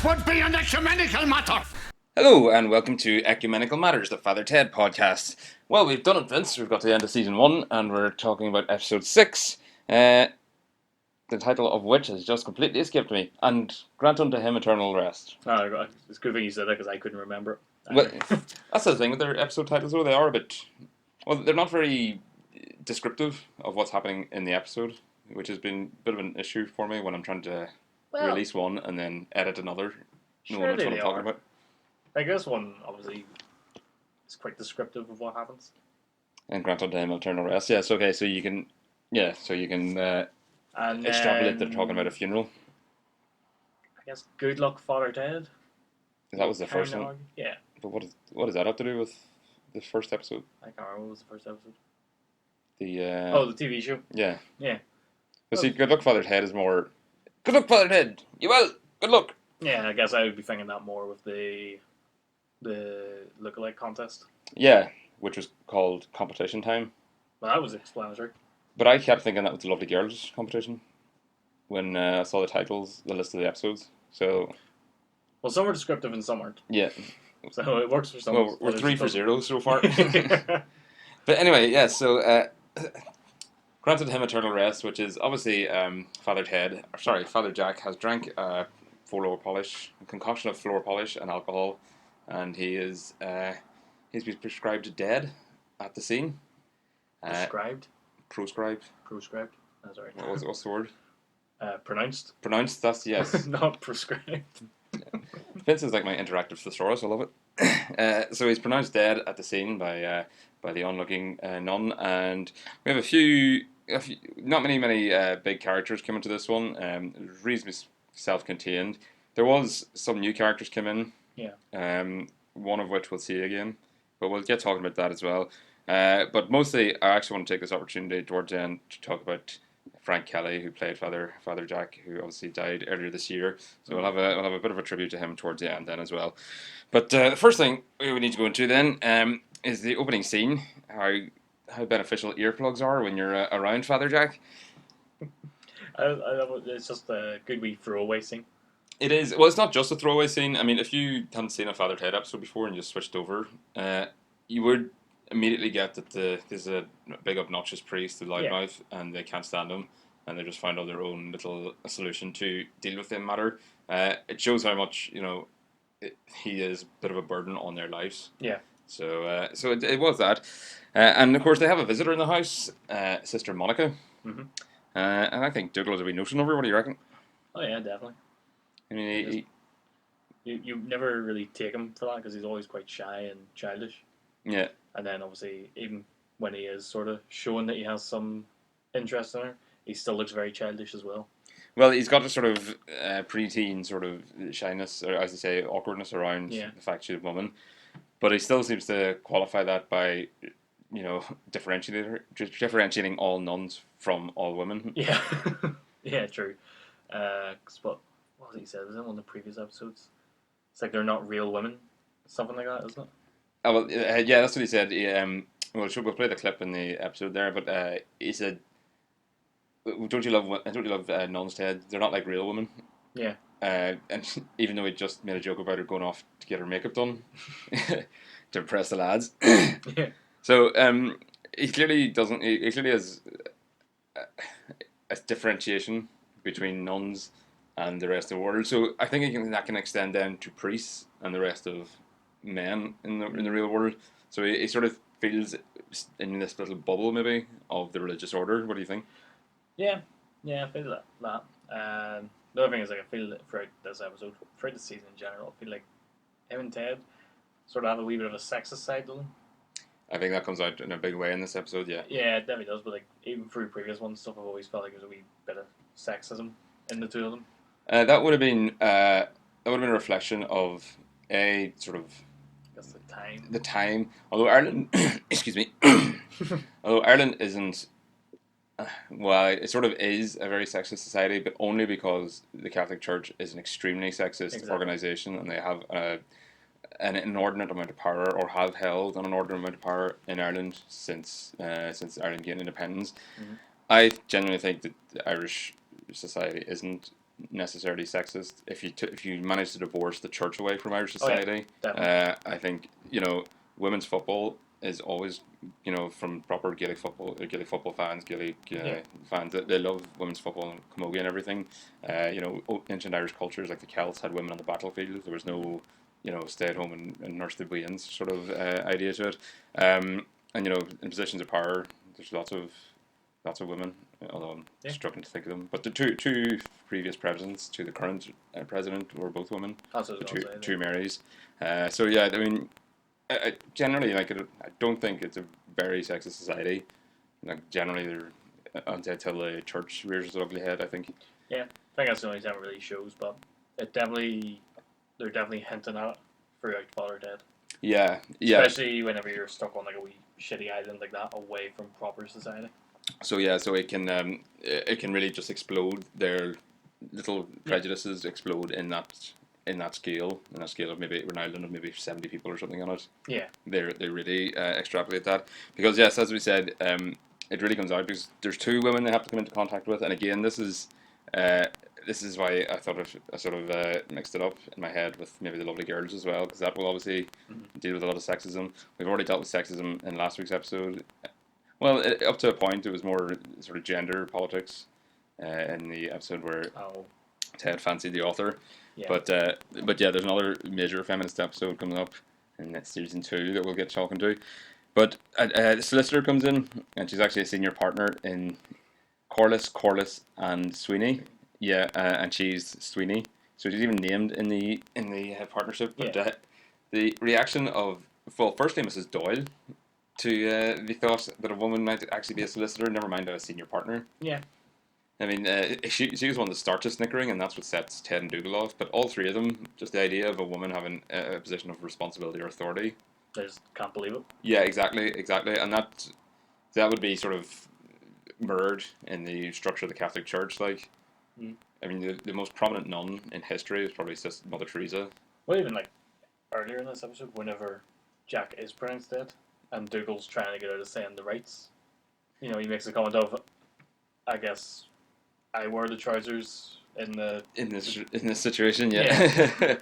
would be an ecumenical matter. Hello, and welcome to Ecumenical Matters, the Father Ted podcast. Well, we've done it, Vince. We've got to the end of season 1, and we're talking about episode 6, the title of which has just completely escaped me. And grant unto him eternal rest. Oh, it's a good thing you said that, because I couldn't remember it. Well, that's the thing with their episode titles, though. They are a bit... Well, they're not very descriptive of what's happening in the episode, which has been a bit of an issue for me when I'm trying to release one and then edit another. Sure, Knowing what I'm they talking are. about. Like, this one, obviously, is quite descriptive of what happens. And grant unto him eternal rest. Yes, okay, so you can... Yeah, so you can And extrapolate they're talking about a funeral. I guess, good luck, Father Ted. That was the first Kinda one. argue. Yeah. But what does that have to do with the first episode? I can't remember what was the first episode. The The TV show. yeah. Yeah. But see, good luck, Father Ted is more. Good luck, Father Ted. You will. Good luck. Yeah, I guess I would be thinking that more with the lookalike contest. Yeah, which was called Competition Time. Well, that was explanatory. But I kept thinking that was the Lovely Girls competition when I saw the titles, the list of the episodes. So Well, some are descriptive and some aren't. yeah. So it works for some. Well, we're 3 for 0 so far. Yeah. But anyway, yeah. So granted him eternal rest, which is obviously Father Jack has drank floor polish, a concoction of floor polish and alcohol, and he's been prescribed dead at the scene. Prescribed. Proscribed. Proscribed. That's right. What's the word? Pronounced. Pronounced. That's yes. Not prescribed. Vince is like my interactive thesaurus. I love it. So he's pronounced dead at the scene by the onlooking nun, and we have a few not many big characters come into this one. It was reasonably self-contained. There was some new characters come in. Yeah. One of which we'll see again, but we'll get talking about that as well. But mostly, I actually want to take this opportunity towards the end to talk about Frank Kelly, who played Father Jack, who obviously died earlier this year. So we'll have a bit of a tribute to him towards the end then as well. But the first thing we need to go into then is the opening scene. How beneficial earplugs are when you're around Father Jack. It's just a good wee throwaway scene. It is. Well, it's not just a throwaway scene. I mean, if you hadn't seen a Father Ted episode before and just switched over, you would immediately get that there's a big obnoxious priest, the loudmouth, and they can't stand him, and they just found out their own little solution to deal with the matter. It shows how much he is a bit of a burden on their lives. Yeah. So it was that, and of course they have a visitor in the house, Sister Monica, and I think Dougal has a wee notion of her. What do you reckon? Oh yeah, definitely. I mean, you never really take him for that because he's always quite shy and childish. Yeah. And then obviously, even when he is sort of showing that he has some interest in her, he still looks very childish as well. Well, he's got a sort of preteen sort of shyness, or as I say, awkwardness around the fact she's a woman. But he still seems to qualify that by, differentiating all nuns from all women. Yeah, yeah, true. What was it he said? Was it in one of the previous episodes? It's like they're not real women, something like that, isn't it? Oh, well, yeah, that's what he said. We'll play the clip in the episode there, but he said, "Don't you love nuns, Ted? They're not like real women." Yeah. And even though he just made a joke about her going off to get her makeup done to impress the lads. Yeah. So he clearly doesn't. He clearly has a differentiation between nuns and the rest of the world. So I think that can extend then to priests and the rest of men in the real world. So he sort of feels in this little bubble maybe of the religious order. What do you think? Yeah, I feel that. The other thing is, like, I feel that throughout this episode, throughout the season in general, I feel like him and Ted sort of have a wee bit of a sexist side to them. I think that comes out in a big way in this episode, yeah. Yeah, it definitely does, but like even through previous ones stuff, I've always felt like there's a wee bit of sexism in the two of them. That would have been a reflection of a sort of That's the time. The time, although Ireland, excuse me, although Ireland isn't. Well, it sort of is a very sexist society, but only because the Catholic Church is an extremely sexist organisation, and they have an inordinate amount of power, or have held an inordinate amount of power in Ireland since Ireland gained independence. Mm-hmm. I genuinely think that the Irish society isn't necessarily sexist. If you manage to divorce the church away from Irish Oh, yeah, society, definitely. I think women's football is always from proper Gaelic football, Gaelic football fans, Gaelic Yeah. fans that they love women's football and camogie and everything. Ancient Irish cultures like the Celts had women on the battlefield. There was no stay at home and nurse the bairns sort of idea to it. And in positions of power, there's lots of women, although I'm struggling to think of them. But the two previous presidents to the current president were both women. That's what I was The gonna say, two Marys. So yeah, I mean, I generally I don't think it's a very sexist society. Like generally, they're until the church rears its ugly head. I think. Yeah, I think that's the only time it really shows, but they're definitely hinting at it throughout Father Dead. Yeah. Especially whenever you're stuck on like a wee shitty island like that, away from proper society. So it can really just explode. Their little prejudices explode in that scale of maybe an island of maybe 70 people or something on it. Yeah. They really extrapolate that because yes, as we said, it really comes out because there's two women they have to come into contact with, and again, this is why I thought I sort of mixed it up in my head with maybe the Lovely Girls as well, because that will obviously deal with a lot of sexism. We've already dealt with sexism in last week's episode. Well, up to a point, it was more sort of gender politics in the episode where Ted fancied the author. Yeah. But yeah, there's another major feminist episode coming up in season 2 that we'll get talking to. But the solicitor comes in, and she's actually a senior partner in Corliss and Sweeney. Yeah, and she's Sweeney, so she's even named in the partnership. But the reaction of firstly Mrs. Doyle to the thought that a woman might actually be a solicitor, never mind a senior partner. Yeah. I mean, she was one that started snickering, and that's what sets Ted and Dougal off. But all three of them, just the idea of a woman having a position of responsibility or authority. They just can't believe it. Yeah, exactly. And that would be sort of mirrored in the structure of the Catholic Church. Like, I mean, the most prominent nun in history is probably Mother Teresa. Well, even like earlier in this episode, whenever Jack is pronounced dead, and Dougal's trying to get her to saying the rites, he makes a comment of, I guess, I wear the trousers in this situation. Yeah.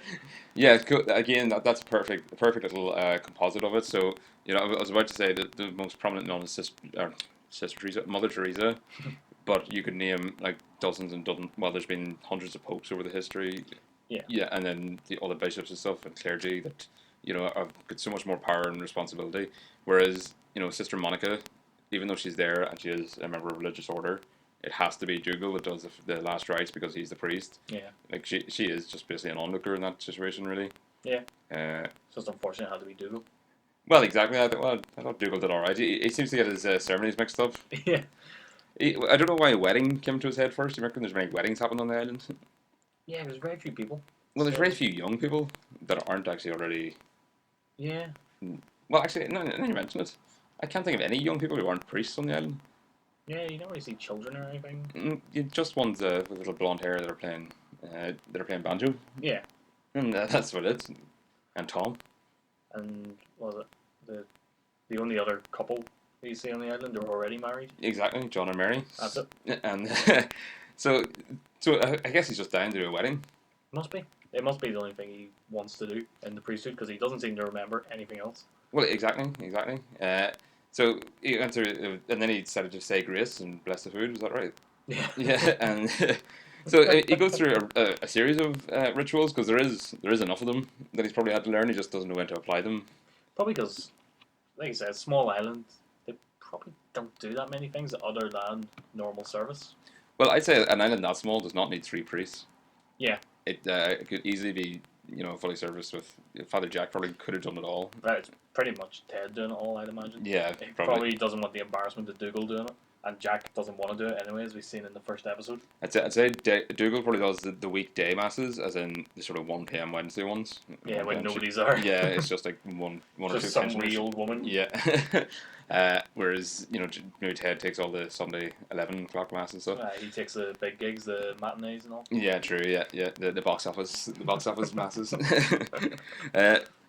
Yeah. Again, that's a perfect little composite of it. So I was about to say that the most prominent nun is Sister Teresa, Mother Teresa, but you could name like dozens and dozens. Well, there's been hundreds of popes over the history. Yeah. Yeah, and then all the bishops and stuff and clergy that have got so much more power and responsibility. Whereas Sister Monica, even though she's there and she is a member of a religious order, it has to be Dougal that does the last rites because he's the priest. Yeah. Like she is just basically an onlooker in that situation, really. Yeah. It's just unfortunate it had to be Dougal. Well, exactly. I thought Dougal did all right. He seems to get his ceremonies mixed up. Yeah. I don't know why a wedding came to his head first. Do you reckon there's many weddings happening on the island? Yeah, there's very few people. Well, there's very few young people that aren't actually already. Yeah. Well, actually, now you mention it, I can't think of any young people who aren't priests on the island. Yeah, you don't really see children or anything. Just ones with little blonde hair that are playing banjo. Yeah. And that's what it is. And Tom. And was it the only other couple that you see on the island are already married? Exactly, John and Mary. That's it. And so I guess he's just dying to do a wedding. Must be. It must be the only thing he wants to do in the priesthood because he doesn't seem to remember anything else. Well, exactly. So he went through, and then he decided to say grace and bless the food. Was that right? Yeah. Yeah, and so he goes through a series of rituals because there is enough of them that he's probably had to learn. He just doesn't know when to apply them. Probably because, like you said, small island, they probably don't do that many things other than normal service. Well, I'd say an island that small does not need 3 priests. Yeah. It could easily be fully serviced with Father Jack. Probably could have done it all. It's pretty much Ted doing it all, I'd imagine. Yeah, he probably doesn't want the embarrassment of Dougal doing it, and Jack doesn't want to do it anyway, as we've seen in the first episode. I'd say Dougal probably does the weekday masses, as in the sort of 1 p.m. Wednesday ones. Yeah, when nobody's there. Yeah, it's just like one or two. Just some wee old woman. Yeah. Whereas Ted takes all the Sunday 11 o'clock mass and stuff. He takes the big gigs, the matinees and all. Yeah, true. Yeah. The box office masses.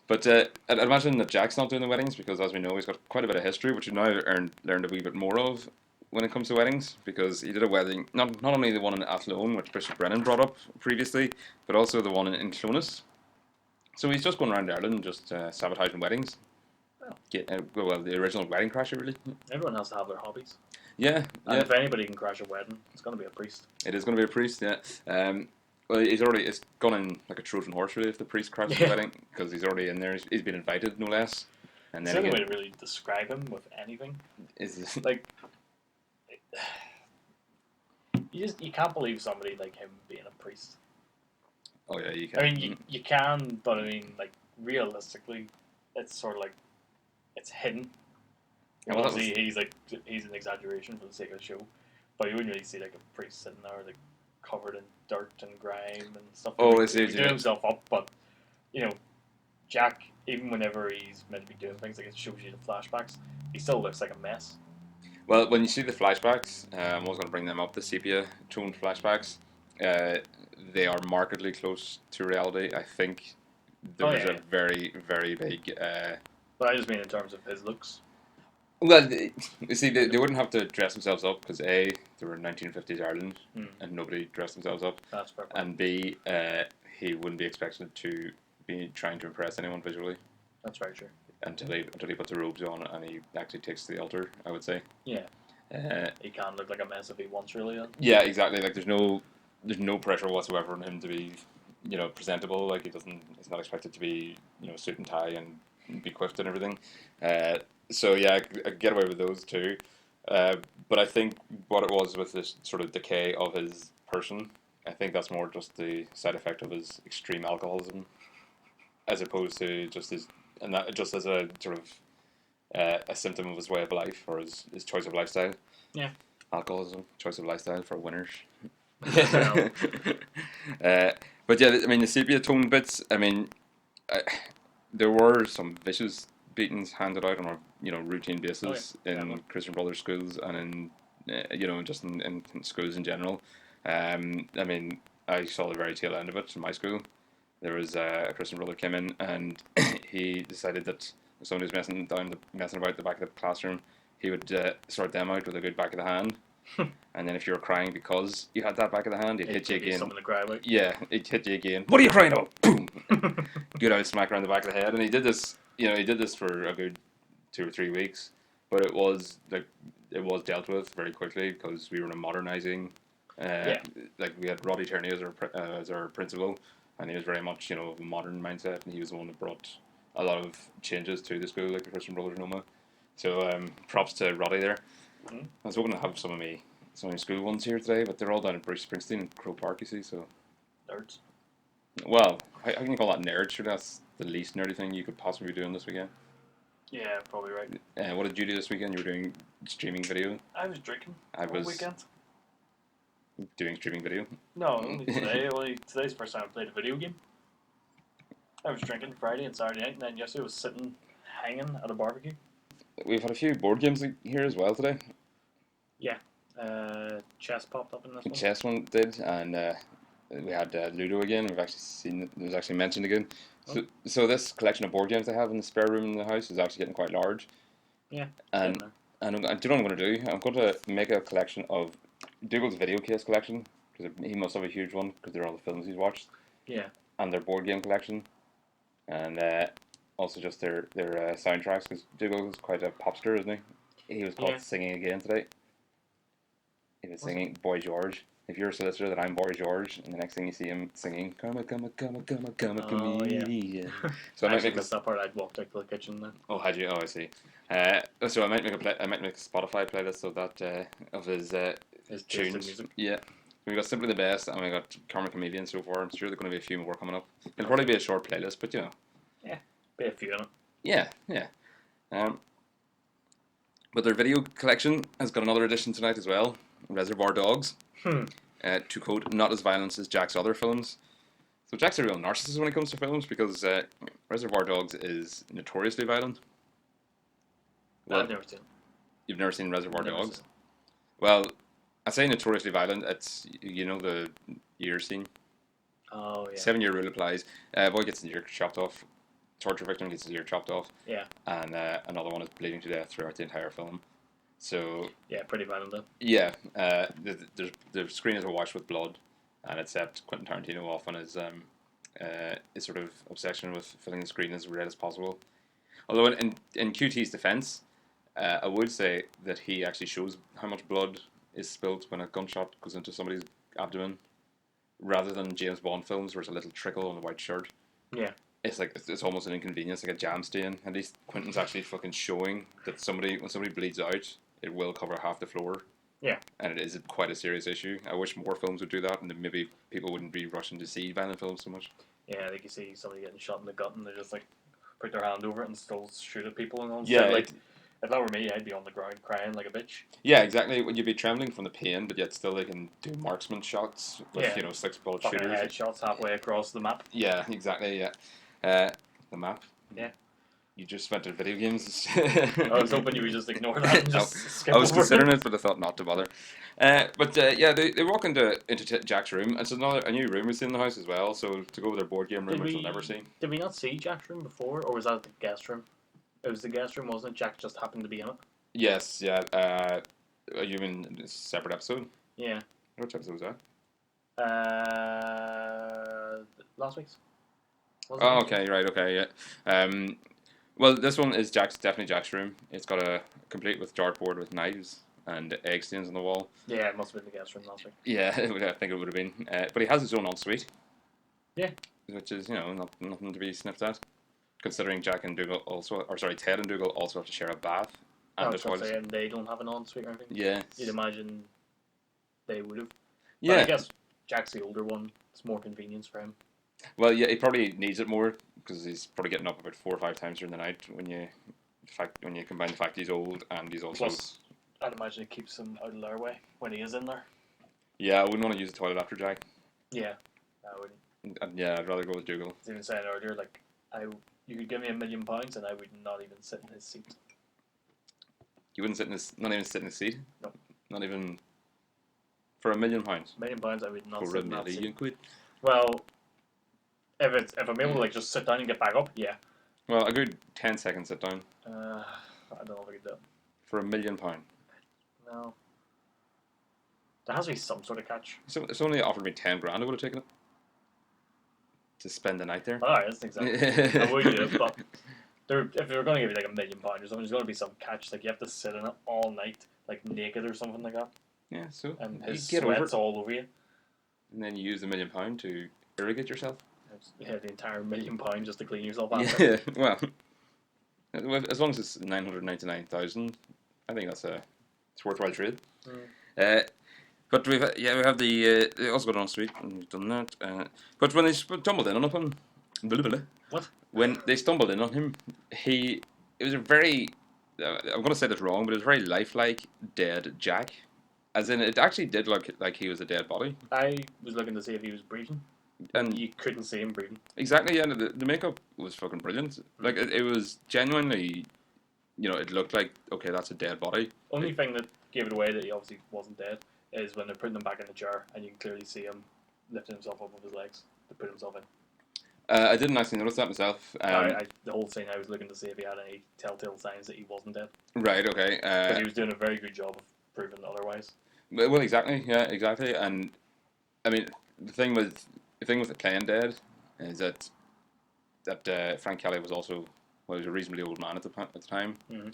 But I'd imagine that Jack's not doing the weddings because, as we know, he's got quite a bit of history, which we've now learned a wee bit more of when it comes to weddings, because he did a wedding, not only the one in Athlone, which Bishop Brennan brought up previously, but also the one in Clonus. So he's just going around Ireland just sabotaging weddings. Well. Well, the original wedding crasher, really. Everyone has to have their hobbies. Yeah, And if anybody can crash a wedding, it's going to be a priest. It is going to be a priest, yeah. Well, it's gone in like a Trojan horse, really, if the priest crashes the wedding, because he's already in there. He's been invited, no less. And then it's the only way to really describe him with anything. Is like, you can't believe somebody like him being a priest. Oh yeah, you can. I mean, you can, but I mean, like, realistically, it's sort of like, it's hidden. Yeah, well, he's an exaggeration for the sake of the show, but you wouldn't really see like a priest sitting there like covered in dirt and grime and stuff. Oh, he's doing himself up, but Jack, even whenever he's meant to be doing things, like it shows you the flashbacks, he still looks like a mess. Well, when you see the flashbacks, I was going to bring them up. The sepia toned flashbacks, they are markedly close to reality. I think there's a very, very big. But I just mean in terms of his looks. Well, you see, they wouldn't have to dress themselves up because A, they were in 1950s Ireland and nobody dressed themselves up. That's perfect. And B, he wouldn't be expected to be trying to impress anyone visually. That's very true. Until he puts the robes on and he actually takes to the altar, I would say. Yeah. He can't look like a mess if he wants, really. Then. Yeah, exactly. Like there's no pressure whatsoever on him to be, presentable. Like he's not expected to be, suit and tie and be quiffed and everything. So yeah, I get away with those too. But I think what it was with this sort of decay of his person, I think that's more just the side effect of his extreme alcoholism, as opposed to just just as a sort of a symptom of his way of life or his choice of lifestyle. Yeah. Alcoholism, choice of lifestyle for winners. Yeah. But yeah, I mean the sepia tone bits. I mean, there were some vicious beatings handed out on a routine basis in Christian Brothers schools and in just in schools in general. I mean, I saw the very tail end of it in my school. There was a Christian brother came in and he decided that if somebody was messing about the back of the classroom, he would sort them out with a good back of the hand. And then if you were crying because you had that back of the hand, he'd hit you again. Something to cry about. Yeah, he'd hit you again. What are you crying about? Boom! Good old smack around the back of the head. And he did this, he did this for a good 2 or 3 weeks. But it was dealt with very quickly because we were modernising. Like we had Roddy Tierney as our principal, and he was very much a modern mindset, and he was the one that brought a lot of changes to the school, like the Christian Brothers Noma. So props to Roddy there. I was hoping to have some of my school ones here today, but they're all down at Bruce Springsteen and Crow Park, you see, so... Nerds? Well, how can you call that nerds? Sure, that's the least nerdy thing you could possibly be doing this weekend. Yeah, probably right. What did you do this weekend? You were doing streaming video? I was drinking all weekend. Doing streaming video? No, only today. Today's the first time I played a video game. I was drinking Friday and Saturday night, and then yesterday I was sitting, hanging at a barbecue. We've had a few board games here as well today. Yeah. Chess popped up in this one. Chess one did, and we had Ludo again. We've actually seen it was actually mentioned again. So this collection of board games I have in the spare room in the house is actually getting quite large. Yeah. And do you know what I'm going to do? I'm going to make a collection of Dougal's video case collection, because he must have a huge one because they're all the films he's watched. Yeah. And their board game collection, and also just their soundtracks, because Dougal's quite a popster, isn't he? He was caught singing again today. He was singing Boy George. If you're a solicitor, then I'm Boy George, and the next thing you see him singing, come comedian. So I might make that part. I'd walked out to the kitchen then. Oh, had you? Oh, I see. So I might make a Spotify playlist of that of his tunes. Music. Yeah. We got Simply the Best, and we got Karma Comedian so far. I'm sure there's going to be a few more coming up. It'll probably be a short playlist, but Yeah, be a few in it. Yeah. But their video collection has got another edition tonight as well. Reservoir Dogs. To quote, not as violent as Jack's other films. So Jack's a real narcissist when it comes to films, because Reservoir Dogs is notoriously violent. Well, I've never seen it. You've never seen Reservoir Dogs? Well, I say notoriously violent. It's, the ear scene. Oh, yeah. 7-year rule applies. Boy gets his ear chopped off. Torture victim gets his ear chopped off. Yeah. And another one is bleeding to death throughout the entire film. So Yeah, pretty violent though. yeah, the screen is awash with blood, and it set Quentin Tarantino off on his sort of obsession with filling the screen as red as possible. Although in QT's defense, I would say that he actually shows how much blood is spilled when a gunshot goes into somebody's abdomen, rather than James Bond films where it's a little trickle on the white shirt. Yeah. It's like it's almost an inconvenience, like a jam stain. At least Quentin's actually fucking showing that when somebody bleeds out, it will cover half the floor. Yeah. And it is quite a serious issue. I wish more films would do that, and then maybe people wouldn't be rushing to see violent films so much. Yeah, like you see somebody getting shot in the gut and they just like put their hand over it and still shoot at people and all. Yeah, So, like if that were me, I'd be on the ground crying like a bitch. Yeah, exactly. When you'd be trembling from the pain, but yet still they can do marksman shots with Yeah. 6-bullet Fucking shooters. headshots halfway across the map. Yeah, exactly. Yeah, the map. Yeah. You just went to video games. I was hoping you would just ignore that and just skip I was over considering it, but I thought not to bother. Yeah, they walk into Jack's room. It's a new room we see in the house as well. So to go with their board game room, which we'll never see. Did we not see Jack's room before, or was that the guest room? It was the guest room, wasn't it? Jack just happened to be in it. Yes, yeah. You mean a separate episode? Yeah. Which episode was that? Last week's. Oh, okay, right, okay, yeah. Well, this one is definitely Jack's room. It's got a complete with dartboard with knives and egg stains on the wall. Yeah, it must have been the guest room last week. Yeah, I think it would have been. But he has his own ensuite. Yeah. Which is, nothing to be sniffed at. Considering Ted and Dougal also have to share a bath and a toilet. And they don't have an ensuite or anything. Yeah. You'd imagine they would have. Yeah. But I guess Jack's the older one. It's more convenience for him. Well, yeah, he probably needs it more because he's probably getting up about 4 or 5 times during the night when you combine the fact he's old and he's also. Plus, I'd imagine it keeps him out of their way when he is in there. Yeah, I wouldn't want to use the toilet after Jack. Yeah, I wouldn't. Yeah, I'd rather go with Dougal. I was even saying earlier, like, you could give me £1 million and I would not even sit in his seat. You wouldn't not even sit in his seat? No. Not even for £1 million? £1 million, I would not For sit £1 in that seat. million? Well, if I'm able to like just sit down and get back up, yeah. Well, a good 10-second sit down. I don't know if I could do it. For £1 million. No. There has to be some sort of catch. So if somebody offered me 10 grand, I would have taken it. To spend the night there. Alright, that's exactly. I would do it, but if they're going to give you like £1 million or something, there's going to be some catch. Like you have to sit in it all night, like naked or something like that. Yeah, so And you his get over sweat's it. all over you. And then you use the £1 million to irrigate yourself. Yeah, the entire £1 million just to clean yourself after. Yeah, well, as long as it's 999,000, I think it's worthwhile trade. But we have the they also got an ensuite and we've done that. But when they stumbled in on him, What? When they stumbled in on him, it was a very I'm going to say this wrong, but it was very lifelike dead Jack. As in, it actually did look like he was a dead body. I was looking to see if he was breathing. And you couldn't see him breathing. Exactly, yeah. The makeup was fucking brilliant. Like it was genuinely, it looked like okay, that's a dead body. Only thing that gave it away that he obviously wasn't dead is when they're putting him back in the jar and you can clearly see him lifting himself up with his legs to put himself in. I didn't actually notice that myself. The whole thing, I was looking to see if he had any telltale signs that he wasn't dead. Right. Okay. But he was doing a very good job of proving otherwise. Well, exactly. Yeah, exactly. And I mean, the thing with playing dead is that Frank Kelly was also he was a reasonably old man at the time. Mm-hmm.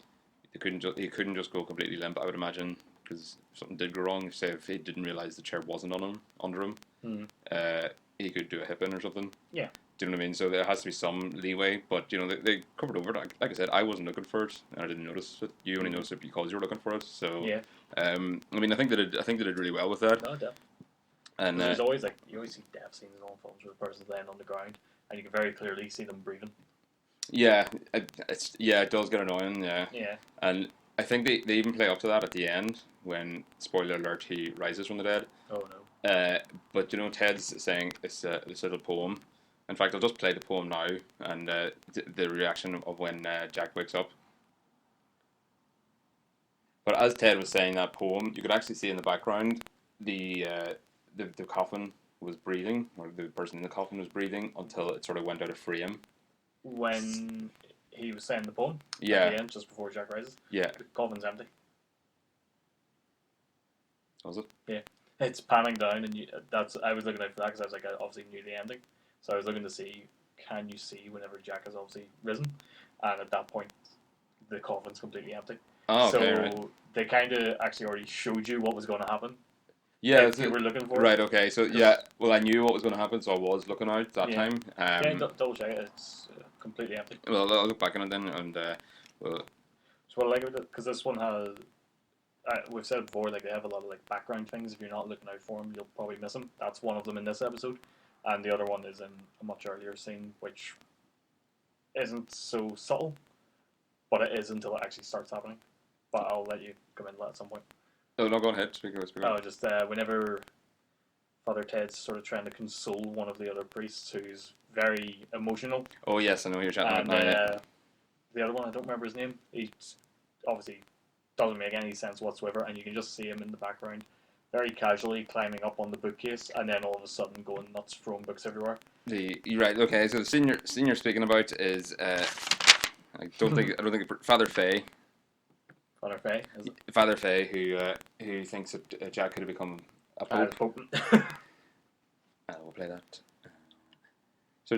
He couldn't just go completely limp, I would imagine, because if something did go wrong, say if he didn't realize the chair wasn't under him, he could do a hip in or something. Yeah. Do you know what I mean? So there has to be some leeway, but they covered over it. Like I said, I wasn't looking for it, and I didn't notice it. You only noticed it because you were looking for it. So yeah. I mean, I think they did really well with that. No doubt. And there's always you always see death scenes in all films where the person's laying on the ground, and you can very clearly see them breathing. Yeah, it does get annoying. Yeah. Yeah. And I think they even play up to that at the end when, spoiler alert, he rises from the dead. Oh no. But Ted's saying this little poem. In fact, I'll just play the poem now and the reaction of when Jack wakes up. But as Ted was saying that poem, you could actually see in the background the coffin was breathing, or the person in the coffin was breathing until it sort of went out of frame. When he was saying the poem? Yeah. At the end, just before Jack rises? Yeah. The coffin's empty. Was it? Yeah, it's panning down, and I was looking out for that because I was like, I obviously knew the ending, so I was looking to see, can you see whenever Jack has obviously risen, and at that point, the coffin's completely empty. Oh, So okay, right. they kind of actually already showed you what was going to happen. Yeah, If you were looking for right. it. Okay, so yeah, well, I knew what was going to happen, so I was looking out that Yeah. time. Yeah, double check it. It's completely empty. Well, I'll look back on it then, and well, So what I like about it, because this one has, we've said before, like they have a lot of like background things. If you're not looking out for them, you'll probably miss them. That's one of them in this episode, and the other one is in a much earlier scene, which isn't so subtle, but it is until it actually starts happening. But I'll let you come into that at some point. oh no, go ahead. Speak Oh, just whenever Father Ted's sort of trying to console one of the other priests who's very emotional, Oh yes, I know who you're chatting and about now. Yeah. the other one, I don't remember his name. He obviously doesn't make any sense whatsoever, and you can just see him in the background, very casually climbing up on the bookcase, and then all of a sudden going nuts, throwing books everywhere. You're right. Okay, so the scene you're speaking about is I don't think Father Fay. Father Fay, is it? Father Fay, who thinks that Jack could have become a pope. Pope. We'll play that. So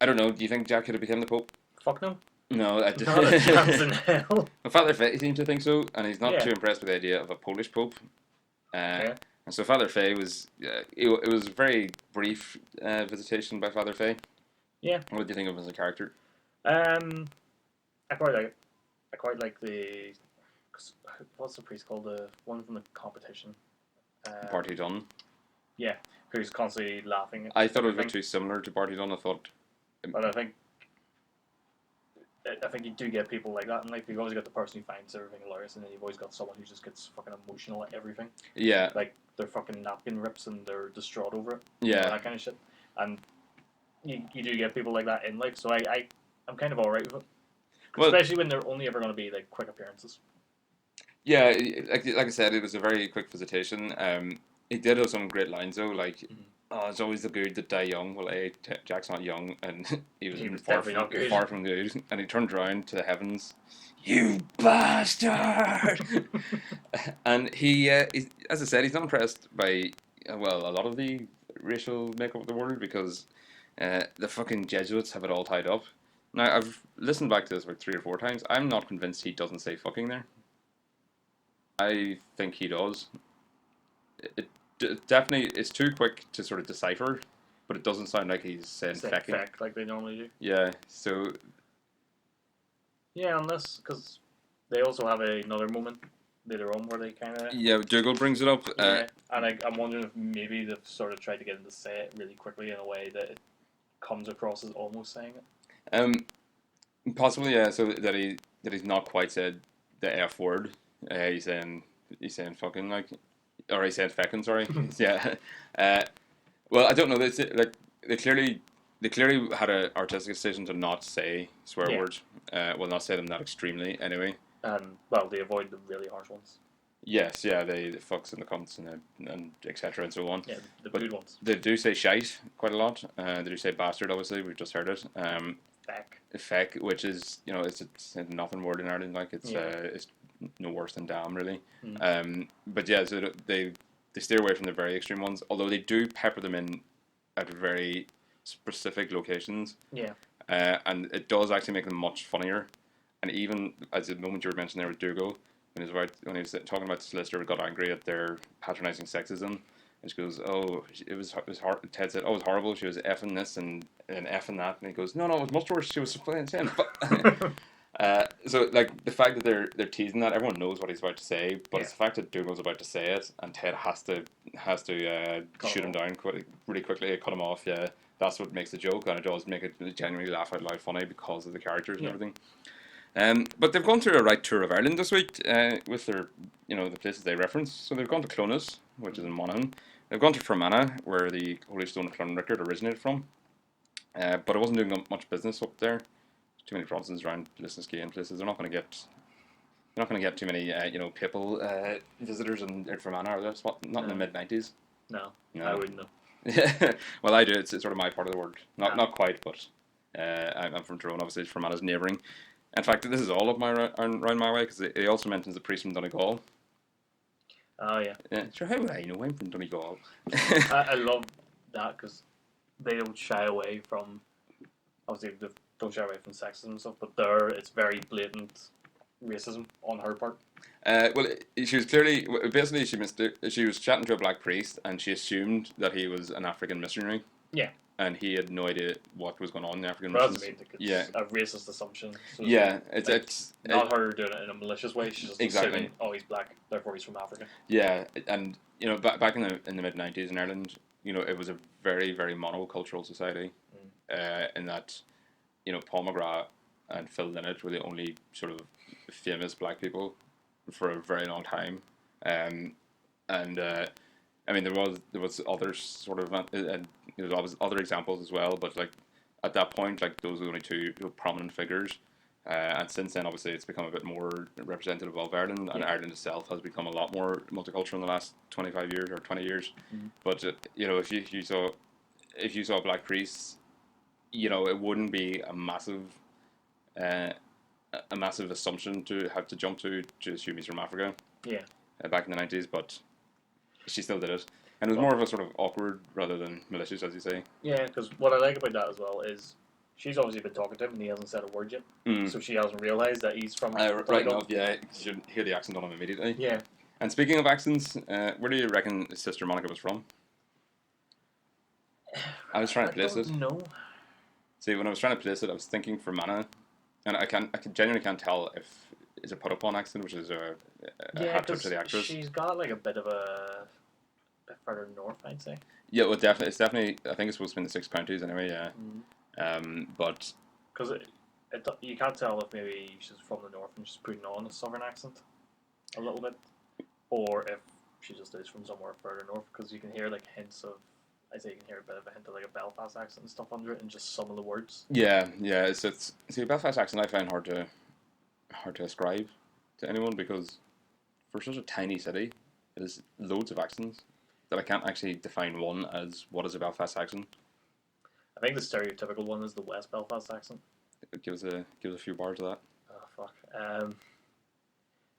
I don't know. Do you think Jack could have become the pope? Fuck no. No, I Not a chance in hell. Well, Father Fay seems to think so, and he's not Yeah. too impressed with the idea of a Polish pope. Yeah. And so Father Fay was it was a very brief visitation by Father Fay. Yeah. What do you think of him as a character? I quite like it. I quite like the. What's the priest called? The one from the competition. Barty Dunn. Yeah, who's constantly laughing. I thought it was a bit too similar to Barty Dunn. I thought. But I think you do get people like that, and like you've always got the person who finds everything hilarious, and then you've always got someone who just gets fucking emotional at everything. Yeah. Like their fucking napkin rips and they're distraught over it. Yeah. That kind of shit. And you do get people like that in life, so I'm kind of alright with it. Well, especially when they're only ever going to be like quick appearances. Yeah, like I said, it was a very quick visitation. He did have some great lines though, like, "Oh, it's always the good that die young." Well, Jack's not young, and he was far from good. And he turned around to the heavens, "You bastard!" And he, as I said, he's not impressed by a lot of the racial makeup of the world because the fucking Jesuits have it all tied up. Now I've listened back to this about 3 or 4 times. I'm not convinced he doesn't say "fucking" there. I think he does. It definitely is too quick to sort of decipher, but it doesn't sound like he's saying "fecking." Feck like they normally do. Yeah, so... Yeah, unless, because they also have another moment later on where they kind of... Yeah, Dougal brings it up. Yeah, and I'm wondering if maybe they've sort of tried to get him to say it really quickly in a way that it comes across as almost saying it. Possibly, yeah, so that he's not quite said the F word. He's saying fucking, like, or he's saying feckin', sorry. Yeah. Well, I don't know. They clearly had an artistic decision to not say swear words. Well, not say them that extremely anyway. Well, they avoid the really harsh ones. Yes, yeah, the fucks and the cunts and etc. and so on. Yeah, the good ones. They do say shite quite a lot. They do say bastard. Obviously, we've just heard it. Feck, which is it's nothing word in Ireland. Like it's no worse than damn, really. But yeah, so they steer away from the very extreme ones. Although they do pepper them in at very specific locations. Yeah. And it does actually make them much funnier. And even as the moment you were mentioning there with Dougal, when he was talking about the solicitor, got angry at their patronising sexism. And she goes, "Oh, it was hard." Ted said, "Oh, it was horrible. She was effing this and effing that." And he goes, "No, it was much worse. She was saying." So like the fact that they're teasing that, everyone knows what he's about to say, but it's the fact that Dougal's about to say it, and Ted has to shoot him down really quickly, cut him off. Yeah, that's what makes the joke, and it does make it genuinely laugh out loud funny because of the characters and everything. But they've gone through a right tour of Ireland this week with their, the places they reference. So they've gone to Clonus, which is in Monaghan. They've gone to Fermanagh, where the Holy Stone of Clonrickard originated from. But it wasn't doing much business up there. Too many provinces around Lisnaskea and places. They're not going to get too many, papal visitors in Fermanagh, are they? Not in the mid-90s. No, I wouldn't know. Yeah, well, I do. It's sort of my part of the world. Not quite, but I'm from Tyrone. Obviously, Fermanagh's neighbouring. In fact, this is all up around my way, because he also mentions the priest from Donegal. Oh yeah. Yeah, sure. How would I know? I'm from Donegal. I love that because they don't shy away from, obviously they don't shy away from sexism and stuff, but there it's very blatant racism on her part. Well, she was clearly basically she missed it. She was chatting to a black priest, and she assumed that he was an African missionary. Yeah. And he had no idea what was going on in the African But missions. that's it's Yeah. a racist assumption. So Yeah, it's not her doing it in a malicious way. She's just Exactly. assuming, oh, he's black, therefore he's from Africa. Yeah, and you know, back in the mid-90s in Ireland, you know, it was a very very monocultural society. In that, you know, Paul McGrath and Phil Lynott were the only sort of famous black people for a very long time. And I mean, there was other sort of there was other examples as well, but like at that point, like those were the only two prominent figures. And since then, obviously, it's become a bit more representative of Ireland, and Ireland itself has become a lot more multicultural in the last 25 years or 20 years. But you know, if you saw black priests, you know, it wouldn't be a massive assumption to have to jump to assume he's from Africa. Yeah. Back in the 90s, but she still did it, and it was more of a sort of awkward rather than malicious, as you say. Yeah, because what I like about that as well is she's obviously been talking to him and he hasn't said a word yet, so she hasn't realised that he's from right now. Yeah, you should hear the accent on him immediately. Yeah. And speaking of accents, where do you reckon Sister Monica was from? I was trying to place it. No. See, when I was trying to place it, I was thinking Fermanagh, and I genuinely can't tell if it's a put upon accent, which is a hat tip to the actress. She's got like a bit of a further north, I'd say. Yeah, well, definitely, it's definitely. I think it's supposed to be in the Six Counties anyway. Yeah. But because you can't tell if maybe she's from the north and she's putting on a southern accent a little bit, or if she just is from somewhere further north. Because you can hear like hints of. I'd say you can hear a bit of a hint of like a Belfast accent and stuff under it, and just some of the words. Yeah. It's see, a Belfast accent I find hard to ascribe to anyone because for such a tiny city, there's loads of accents that I can't actually define one as what is a Belfast accent. I think the stereotypical one is the West Belfast accent. Give us a few bars of that. Oh fuck.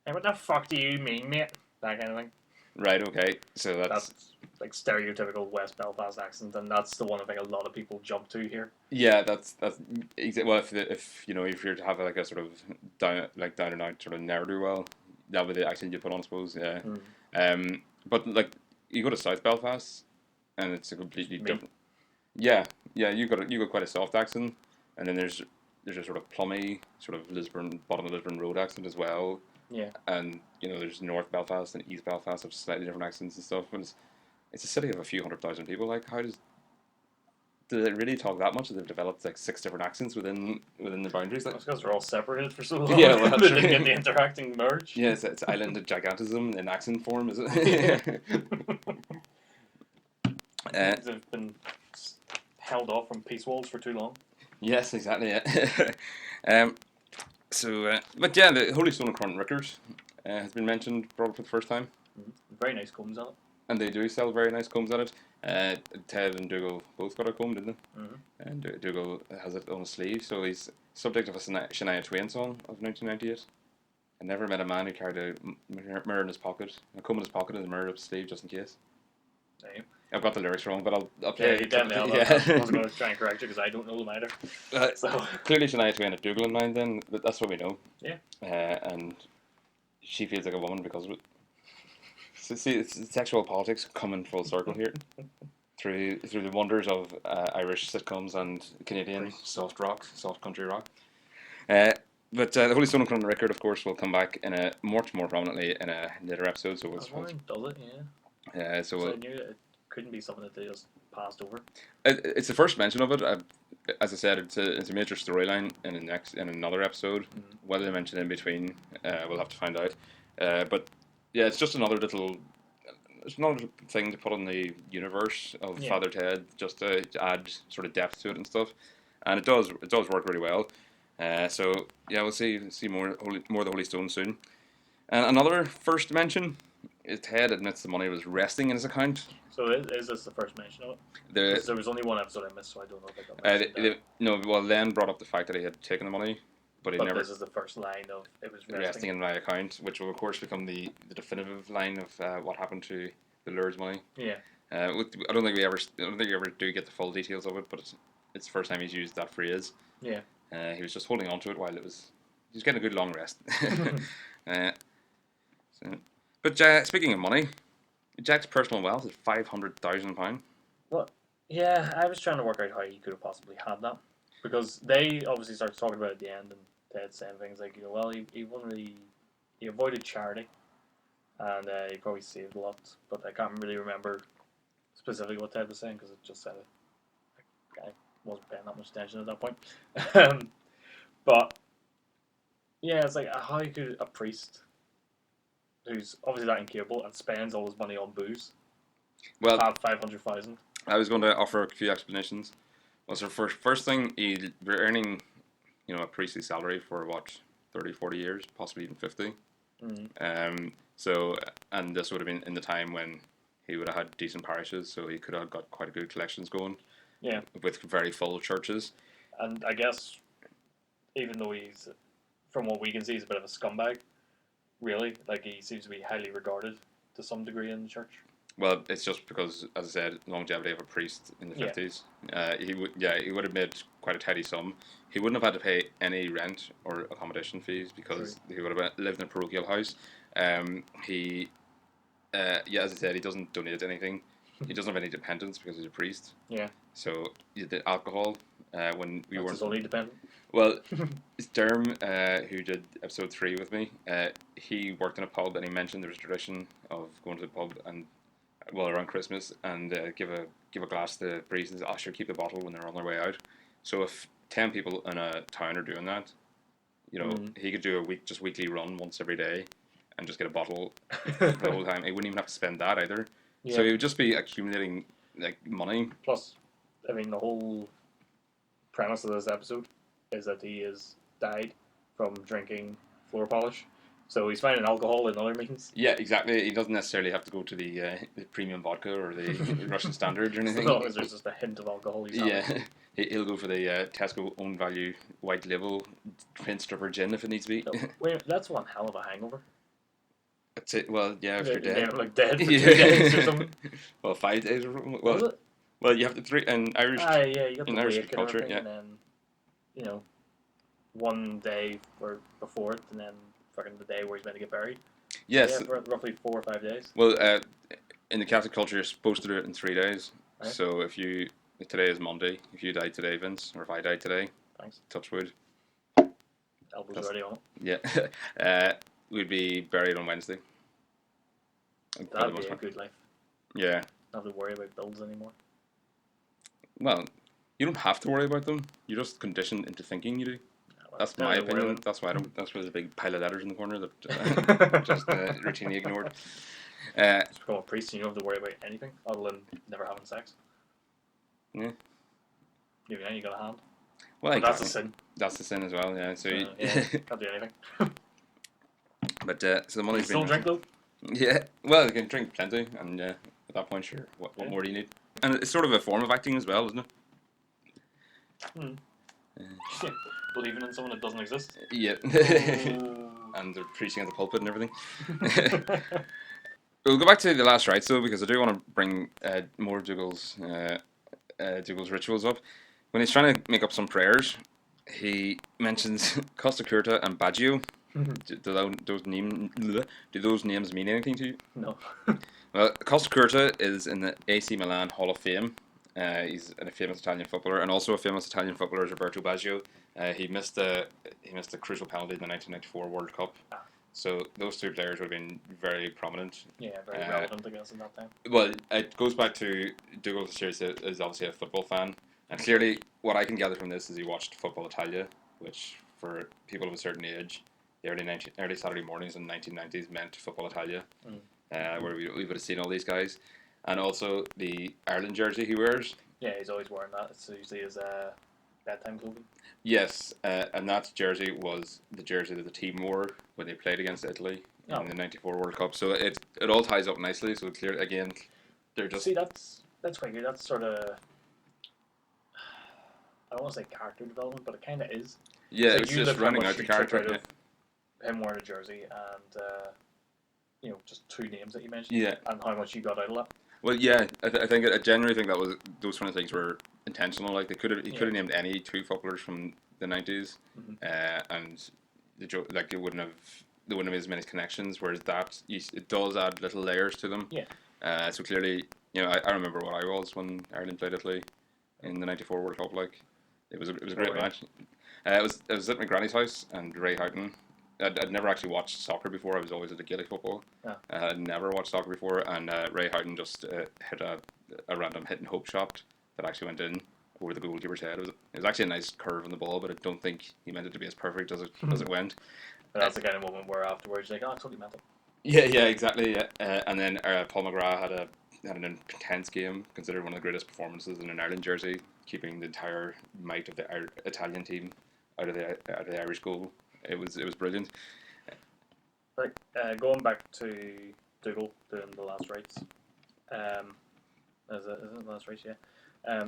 Hey, what the fuck do you mean, mate? That kind of thing. Right. Okay. So that's like stereotypical West Belfast accent, and that's the one I think a lot of people jump to here. Yeah, that's well, if you know, if you're to have like a sort of down and out sort of ne'er-do-well, that would be the accent you put on, I suppose. Yeah. But like you go to South Belfast, and it's a completely different. Yeah, you got quite a soft accent, and then there's a sort of plummy sort of Lisburn bottom of Lisburn Road accent as well. Yeah. And you know, there's North Belfast and East Belfast have slightly different accents and stuff. But it's a city of a few 100,000 people. Like, do they really talk that much? That they've developed like 6 different accents within the boundaries. Like, that's because they're all separated for so long. Yeah, well, that's they right. didn't get the interacting merge. Yeah, it's island gigantism in accent form, is it? They've been held off from peace walls for too long. Yes, exactly. Yeah. But yeah, the Holy Stone and Crown Rickers has been mentioned, brought up for the first time. Very nice combs on it. And they do sell very nice combs at it. Ted and Dougal both got a comb, didn't they? And Dougal has it on his sleeve, so he's subject of a Shania Twain song of 1998. I never met a man who carried a mirror in his pocket, a comb in his pocket and a mirror up his sleeve just in case. Damn. I've got the lyrics wrong, but I'll play Yeah, you definitely yeah. I was going to try and correct you because I don't know them either. So Clearly Shania Twain had Dougal in mind then, but that's what we know. Yeah. And she feels like a woman because of it. So see, it's sexual politics coming full circle here through the wonders of Irish sitcoms and Canadian soft country rock. But the Holy Stone and Crown Record, of course, will come back in a much more prominently in a later episode. So that's why does it, yeah. So I knew it couldn't be something that they just passed over. It's the first mention of it. As I said, it's a major storyline in another episode. Whether they mention it in between, we'll have to find out. But yeah, it's just another thing to put on the universe of Father Ted, just to add sort of depth to it and stuff. And it does work really well. So yeah, we'll see more of the Holy Stone soon. And another first mention is Ted admits the money was resting in his account. So is this the first mention of it? There was only one episode I missed, so I don't know if I got mentioned. No, well, Len brought up the fact that he had taken the money but he But never this is the first line of it was resting resting. in my account, which will of course become the definitive line of what happened to the Lord's money. Yeah. I don't think we ever do get the full details of it, but it's the first time he's used that phrase. Yeah. He was just holding on to it while he was getting a good long rest. uh, but speaking of money, Jack's personal wealth is £500,000. Well, yeah, I was trying to work out how he could have possibly had that. Because they obviously started talking about it at the end, and Ted saying things like, well, he wasn't really, he avoided charity, and he probably saved a lot, but I can't really remember specifically what Ted was saying, because it just sounded like I wasn't paying that much attention at that point. But, yeah, it's like, how could a priest, who's obviously that incapable, and spends all his money on booze, Well, have 500,000? I was going to offer a few explanations. Well, so first thing, he'd be earning, a priestly salary for what, 30, 40 years, possibly even 50. So, and this would have been in the time when he would have had decent parishes, so he could have got quite a good collections going. Yeah. With very full churches. And I guess, even though he's, from what we can see, he's a bit of a scumbag, really. Like, he seems to be highly regarded to some degree in the church. Well, it's just because, as I said, longevity of a priest in the 50s. He would have made quite a tidy sum. He wouldn't have had to pay any rent or accommodation fees because he would have lived in a parochial house. As I said, he doesn't donate anything. He doesn't have any dependents because he's a priest. Yeah. So the alcohol, when we weren't. That's his only dependent. Well, Derm, who did episode 3 with me, he worked in a pub and he mentioned there was a tradition of going to the pub and around Christmas and give a glass to the priest and say, sure, keep the bottle when they're on their way out. So if 10 people in a town are doing that, he could do a weekly run once every day and just get a bottle for the whole time. He wouldn't even have to spend that either. Yeah. So he would just be accumulating money. Plus, I mean, the whole premise of this episode is that he has died from drinking floor polish. So he's finding alcohol in other means. Yeah, exactly. He doesn't necessarily have to go to the premium vodka or the Russian Standard or anything. As long as there's just a hint of alcohol. He'll go for the Tesco own value white label Prince Stripper gin if it needs to be. Wait, that's one hell of a hangover. That's it. Well, yeah, if you're dead. Like dead for 2 days or something. Well, 5 days or something. Was it? Well, you have to 3 in Irish. You got the Irish wake culture, and then, 1 day before it, and then fucking the day where he's meant to get buried. Yes. Yeah, roughly 4 or 5 days. Well, in the Catholic culture, you're supposed to do it in 3 days. Right. So if today is Monday, if you died today, Vince, or if I died today, thanks. Touch wood. Elbows already on it. Yeah. We'd be buried on Wednesday. That'd be a good life. Yeah. Not have to worry about bills anymore. Well, you don't have to worry about them. You're just conditioned into thinking you do. That's my opinion. That's why that's why there's a big pile of letters in the corner that just routinely ignored. Just become a priest and you don't have to worry about anything other than never having sex. Yeah. Maybe now you got a hand. Well, that's a sin. That's the sin as well. Yeah. So can't do anything. But so the money's still drink though. Yeah. Well, you can drink plenty, and at that point, sure. What more do you need? And it's sort of a form of acting as well, isn't it? Believing in someone that doesn't exist. Yeah. And they're preaching at the pulpit and everything. We'll go back to the last rites though, because I do want to bring more of Dougal's rituals up. When he's trying to make up some prayers, he mentions Costa Curta and Baggio. Do those names mean anything to you? No. Well, Costa Curta is in the AC Milan Hall of Fame. He's a famous Italian footballer, and also a famous Italian footballer is Roberto Baggio. He missed the crucial penalty in the 1994 World Cup. So those two players would have been very prominent. Yeah, very relevant, I guess, in that time. Well, it goes back to Dougal is obviously a football fan, and clearly what I can gather from this is he watched Football Italia, which for people of a certain age, the early Saturday mornings in the 1990s meant Football Italia, where we would have seen all these guys. And also the Ireland jersey he wears. Yeah, he's always wearing that. It's usually his bedtime clothing. Yes, and that jersey was the jersey that the team wore when they played against Italy in the '94 World Cup. So it all ties up nicely. So it's clear again, they're just that's quite good. That's sort of I don't want to say character development, but it kind of is. Yeah, So it was you just look how running much out the you took character. out Yeah. of him wearing a jersey and just two names that you mentioned, Yeah. and how much you got out of that. Well, yeah, I think I genuinely think that was those kind of things were intentional. Like he could have named any two footballers from the 90s, and like it wouldn't have there wouldn't have as many connections. Whereas it does add little layers to them. Yeah. So clearly, I remember what I was when Ireland played Italy in the '94 World Cup. Like it was a great match. I was at my granny's house, and Ray Houghton. I'd never actually watched soccer before. I was always at the Gaelic football. I'd never watched soccer before, and Ray Houghton just hit a random hit and hope shot that actually went in over the goalkeeper's head. It was actually a nice curve on the ball, but I don't think he meant it to be as perfect as it went. But that's the kind of moment where afterwards you're like, oh, I totally meant it. Yeah, exactly. Yeah. And then Paul McGrath had an intense game, considered one of the greatest performances in an Ireland jersey, keeping the entire might of the Italian team out of the Irish goal. It was brilliant. Right, going back to Dougal doing the last rites. Is it the last rites? Yeah.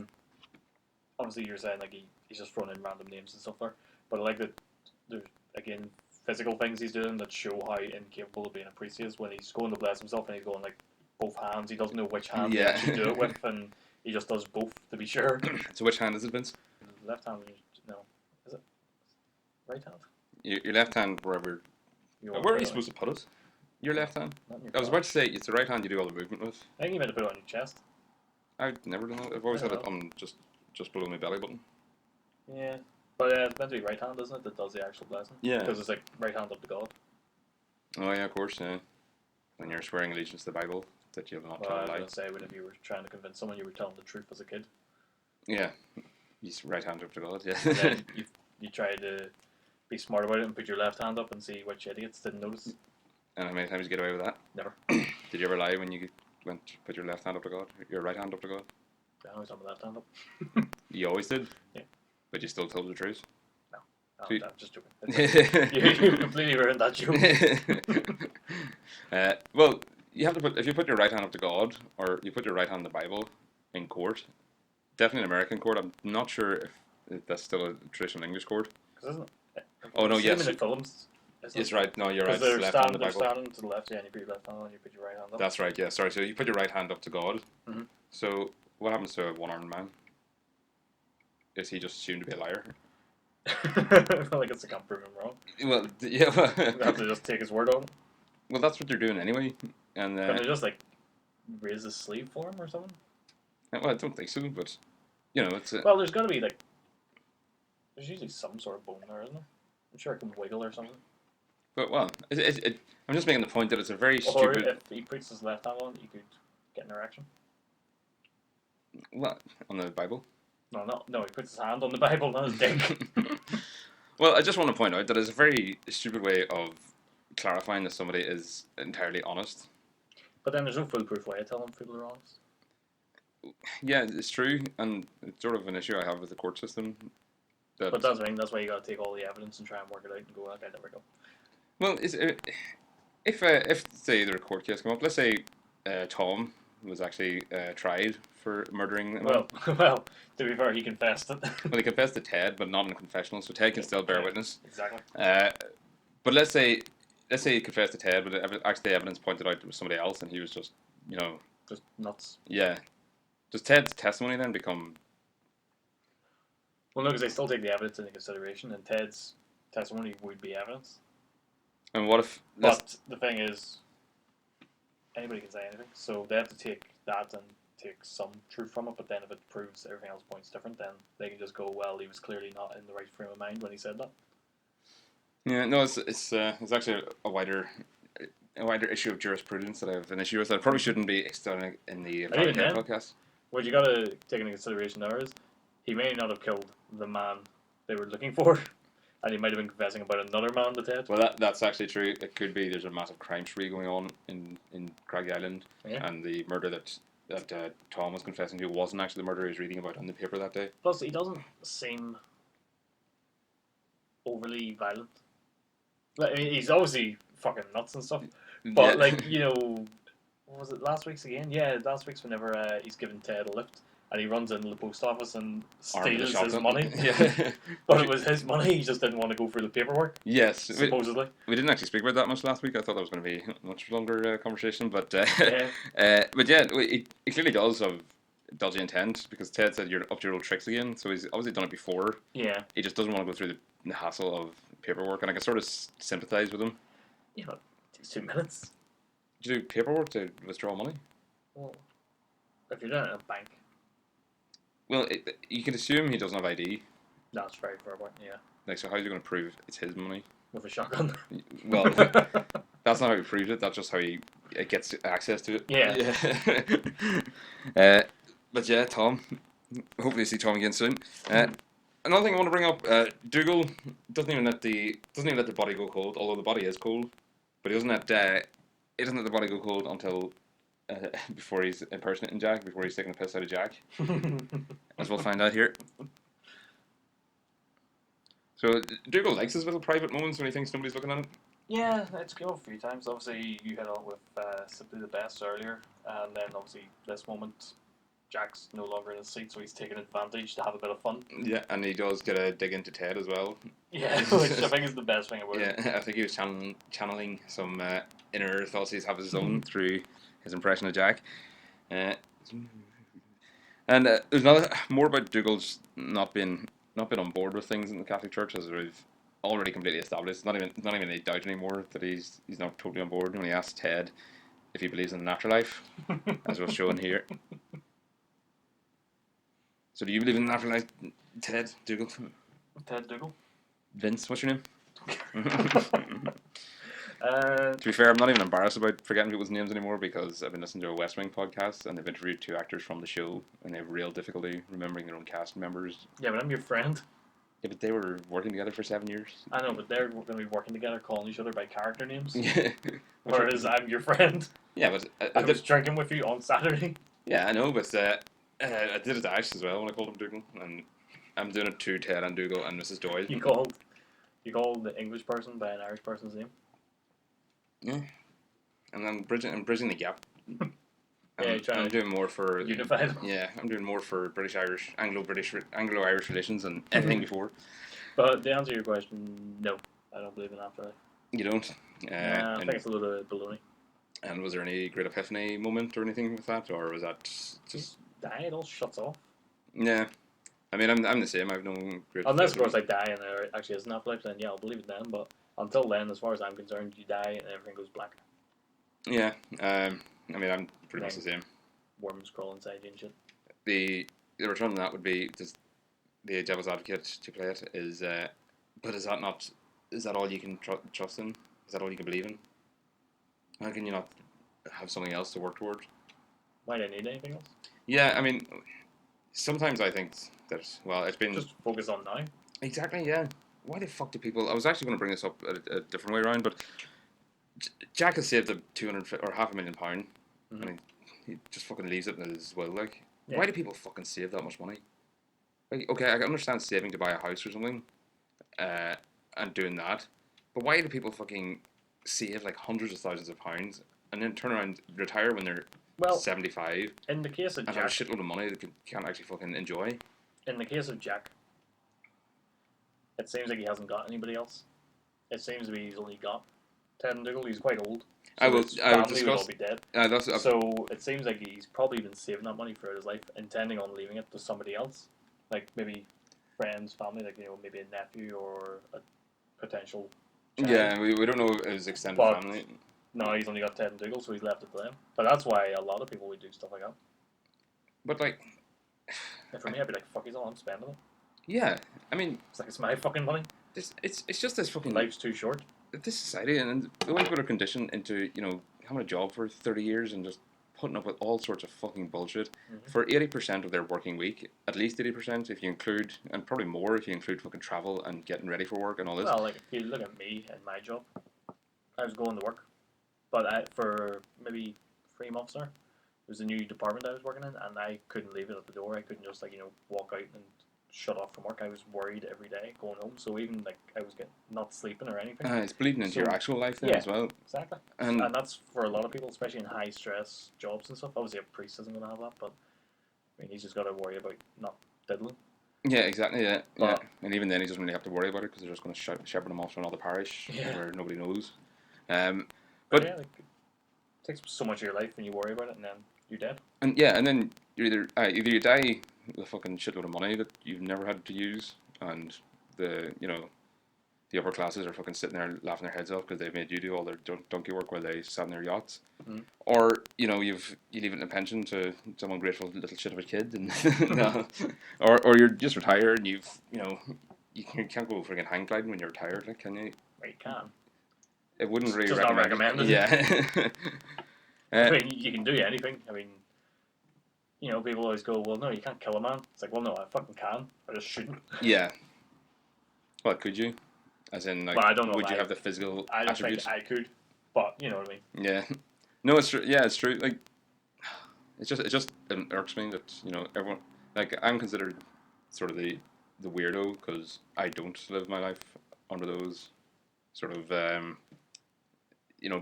Obviously, you're saying like he's just throwing in random names and stuff there, but I like that there's again physical things he's doing that show how incapable of being a priest he is. When he's going to bless himself and he's going like both hands, he doesn't know which hand to actually do it with, and he just does both to be sure. So which hand is it, Vince? Left hand, no, is it right hand? Your left hand, wherever. Where are you supposed to put it? Your left hand? I was about to say, it's the right hand you do all the movement with. I think you meant to put it on your chest. I've never done that. I've always had it on just below my belly button. Yeah. But it's meant to be right hand, isn't it, that does the actual blessing? Yeah. Because it's like right hand up to God. Oh, yeah, of course, yeah. When you're swearing allegiance to the Bible, that you have not Well, I told was a lie. going to say, when if you were trying to convince someone you were telling the truth as a kid. Yeah. He's right hand up to God, yeah. And then you try to be smart about it and put your left hand up and see which idiots didn't notice. And how many times you get away with that? Never. Did you ever lie when you went to put your left hand up to God? Your right hand up to God? I always have my left hand up. You always did? Yeah. But you still told the truth? No, See- I'm just joking. You completely ruined that joke. Well, you have to if you put your right hand up to God, or you put your right hand in the Bible in court, definitely in American court, I'm not sure if that's still a traditional English court. Because isn't it? Oh, no, I've seen yes. them in the films. Yes, right. No, you're right. Because It's left hand in the they're Bible. standing to the left, yeah, and you put your left hand on, and you put your right hand up. That's right. Yeah. Sorry. So you put your right hand up to God. Mhm. So what happens to a one-armed man? Is he just assumed to be a liar? I guess I can't prove him wrong. Well, yeah. We have to just take his word on it. Well, that's what they're doing anyway. And Can they just like raise his sleeve for him or something? well, I don't think so, but it's. Well, there's got to be like, there's usually some sort of bone there, isn't there? I'm sure it can wiggle or something. But well, I'm just making the point that it's a very Or stupid. if he puts his left hand on, you could get an erection. What on the Bible? No, he puts his hand on the Bible, not his dick. Well, I just want to point out that it's a very stupid way of clarifying that somebody is entirely honest. But then there's no foolproof way of telling people they're honest. Yeah, it's true, and it's sort of an issue I have with the court system. But that's the thing, that's why you got to take all the evidence and try and work it out and go, okay, there we go. Well, if say their court case come up, let's say Tom was actually tried for murdering a man. Well, to be fair, he confessed it. Well, he confessed to Ted, but not in a confessional, so Ted can still bear witness. Exactly. But let's say he confessed to Ted, but actually the evidence pointed out it was somebody else, and he was just Just nuts. Yeah. Does Ted's testimony then become? Well, no, because they still take the evidence into consideration, and Ted's testimony would be evidence. And what if? But the thing is, anybody can say anything, so they have to take that and take some truth from it. But then, if it proves everything else points different, then they can just go, "Well, he was clearly not in the right frame of mind when he said that." Yeah, no, it's actually a wider issue of jurisprudence that I have an issue with. That I probably shouldn't be extolling in the podcast. What you got to take into consideration there is, he may not have killed the man they were looking for, and he might have been confessing about another man to Ted. Well, that's actually true. It could be there's a massive crime spree going on in Craggy Island, and the murder that Tom was confessing to wasn't actually the murder he was reading about in the paper that day. Plus, he doesn't seem overly violent. Like, I mean, he's obviously fucking nuts and stuff, but what was it last week's again? Yeah, last week's whenever he's giving Ted a lift, and he runs into the post office and Armed with a steals his shotgun. money. Yeah. But it was his money. He just didn't want to go through the paperwork. Yes. Supposedly. We didn't actually speak about that much last week. I thought that was going to be a much longer conversation, but Yeah. but yeah, it clearly does have dodgy intent because Ted said you're up to your old tricks again. So he's obviously done it before. Yeah. He just doesn't want to go through the hassle of paperwork, and I can sort of sympathise with him. You know, it takes 2 minutes. Do you do paperwork to withdraw money? Well, if you're doing it in a bank, Well, you can assume he doesn't have ID. that's very fair point. Yeah. Like, so how's he going to prove it's his money? With a shotgun. Well, that's not how he proves it. That's just how he gets access to it. Yeah. But yeah, Tom. Hopefully, see Tom again soon. Another thing I want to bring up: Dougal doesn't even let the body go cold. Although the body is cold, but he doesn't let the body go cold until before he's impersonating Jack, before he's taking the piss out of Jack. As we'll find out here. So Dougal likes his little private moments when he thinks nobody's looking at him. Yeah, it's come up a few times. Obviously, you hit on with Simply the Best earlier, and then obviously this moment, Jack's no longer in his seat, so he's taking advantage to have a bit of fun. Yeah, and he does get a dig into Ted as well. Yeah, which I think is the best thing about it. Yeah, I think he was channeling some inner thoughts he's have of his own through his impression of Jack. And there's another more about Dougal's not been on board with things in the Catholic Church, as we've already completely established. It's not even a doubt anymore that he's not totally on board when he asks Ted if he believes in the afterlife, as we'll show in here. So do you believe in the afterlife, Ted Dougal? Ted Dougal. Vince, what's your name? To be fair, I'm not even embarrassed about forgetting people's names anymore because I've been listening to a West Wing podcast and they've interviewed 2 actors from the show and they have real difficulty remembering their own cast members. Yeah, but I'm your friend. Yeah, but they were working together for 7 years. I know, but they're going to be working together, calling each other by character names. Yeah. Whereas I'm your friend. Yeah, but I was drinking with you on Saturday. Yeah, I know, but I did it to Ash as well when I called him Dougal, and I'm doing it to Ted and Dougal and Mrs. Doyle. You called the English person by an Irish person's name. Yeah, and I'm bridging the gap. Yeah, you're trying I'm doing more for unified. Yeah, I'm doing more for Anglo-Irish relations than anything before. But to answer your question, no, I don't believe in afterlife. You don't? I think it's a little bit of baloney. And was there any great epiphany moment or anything with that, or was that just die? It all shuts off. Yeah, I mean, I'm the same. I've no great. Unless, of course, I die and there actually is an afterlife, then yeah, I'll believe it then. But until then, as far as I'm concerned, you die and everything goes black. Yeah, I mean, I'm pretty much the same. Worms crawl inside you and shit. The return on that would be just the devil's advocate to play it is, but is that all you can trust in? Is that all you can believe in? How can you not have something else to work towards? Why do I need anything else? Yeah, I mean, sometimes I think that, well, it's been... Just focus on now. Exactly, yeah. Why the fuck do people... I was actually going to bring this up a different way around, but Jack has saved the £500,000, Mm-hmm. and he just fucking leaves it in his will, like. Yeah. Why do people fucking save that much money? Like, okay, I can understand saving to buy a house or something, and doing that, but why do people fucking save like hundreds of thousands of pounds and then turn around, retire when they're 75, in the case of and Jack, have a shitload of money that can't actually fucking enjoy? in the case of Jack, it seems like he hasn't got anybody else. It seems to be he's only got Ted and Dougal. He's quite old. So his family would all be dead. So it seems like he's probably been saving that money throughout his life, intending on leaving it to somebody else, like maybe friends, family, like maybe a nephew or a potential child. Yeah, we don't know his extended family. No, he's only got Ted and Dougal, so he's left it to them. But that's why a lot of people would do stuff like that. But like, and for me, I'd be like, "Fuck, he's all I'm spending it." Yeah, I mean, it's my fucking money. It's just this fucking life's too short. This society, and the way people are conditioned into having a job for 30 years and just putting up with all sorts of fucking bullshit for 80% of their working week, at least 80% if you include, and probably more if you include fucking travel and getting ready for work and all this. Well, like if you look at me and my job, I was going to work, but for maybe 3 months there, it was a new department I was working in, and I couldn't leave it at the door. I couldn't just walk out and shut off from work. I was worried every day going home, so even I was not sleeping or anything. It's bleeding into your actual life then as well. Exactly. And that's for a lot of people, especially in high stress jobs and stuff. Obviously a priest isn't going to have that, but I mean, he's just got to worry about not diddling. Yeah, exactly. Yeah, But- and even then, he doesn't really have to worry about it because they're just going to shepherd him off to another parish Yeah. where nobody knows. But yeah, like, it takes so much of your life when you worry about it, and then you're dead. And then you're either you die with a fucking shitload of money that you've never had to use, and the upper classes are fucking sitting there laughing their heads off because they've made you do all their donkey work while they sat in their yachts, or you leave it in a pension to some ungrateful little shit of a kid, and or you're just retired and you can't go friggin' hang gliding when you're retired, like, can you? Well, you can. It wouldn't really Just not recommend. recommended. Yeah. I mean, you can do anything. I mean, people always go, well, no, you can't kill a man. It's like, well, no, I fucking can. I just shouldn't. Yeah. Well, could you? As in, like, Well, I don't know. would you have the physical I don't attributes? think I could, but you know what I mean. Yeah. No, it's true. Yeah, it's true. Like, it irks me that everyone, like, I'm considered sort of the weirdo because I don't live my life under those sort of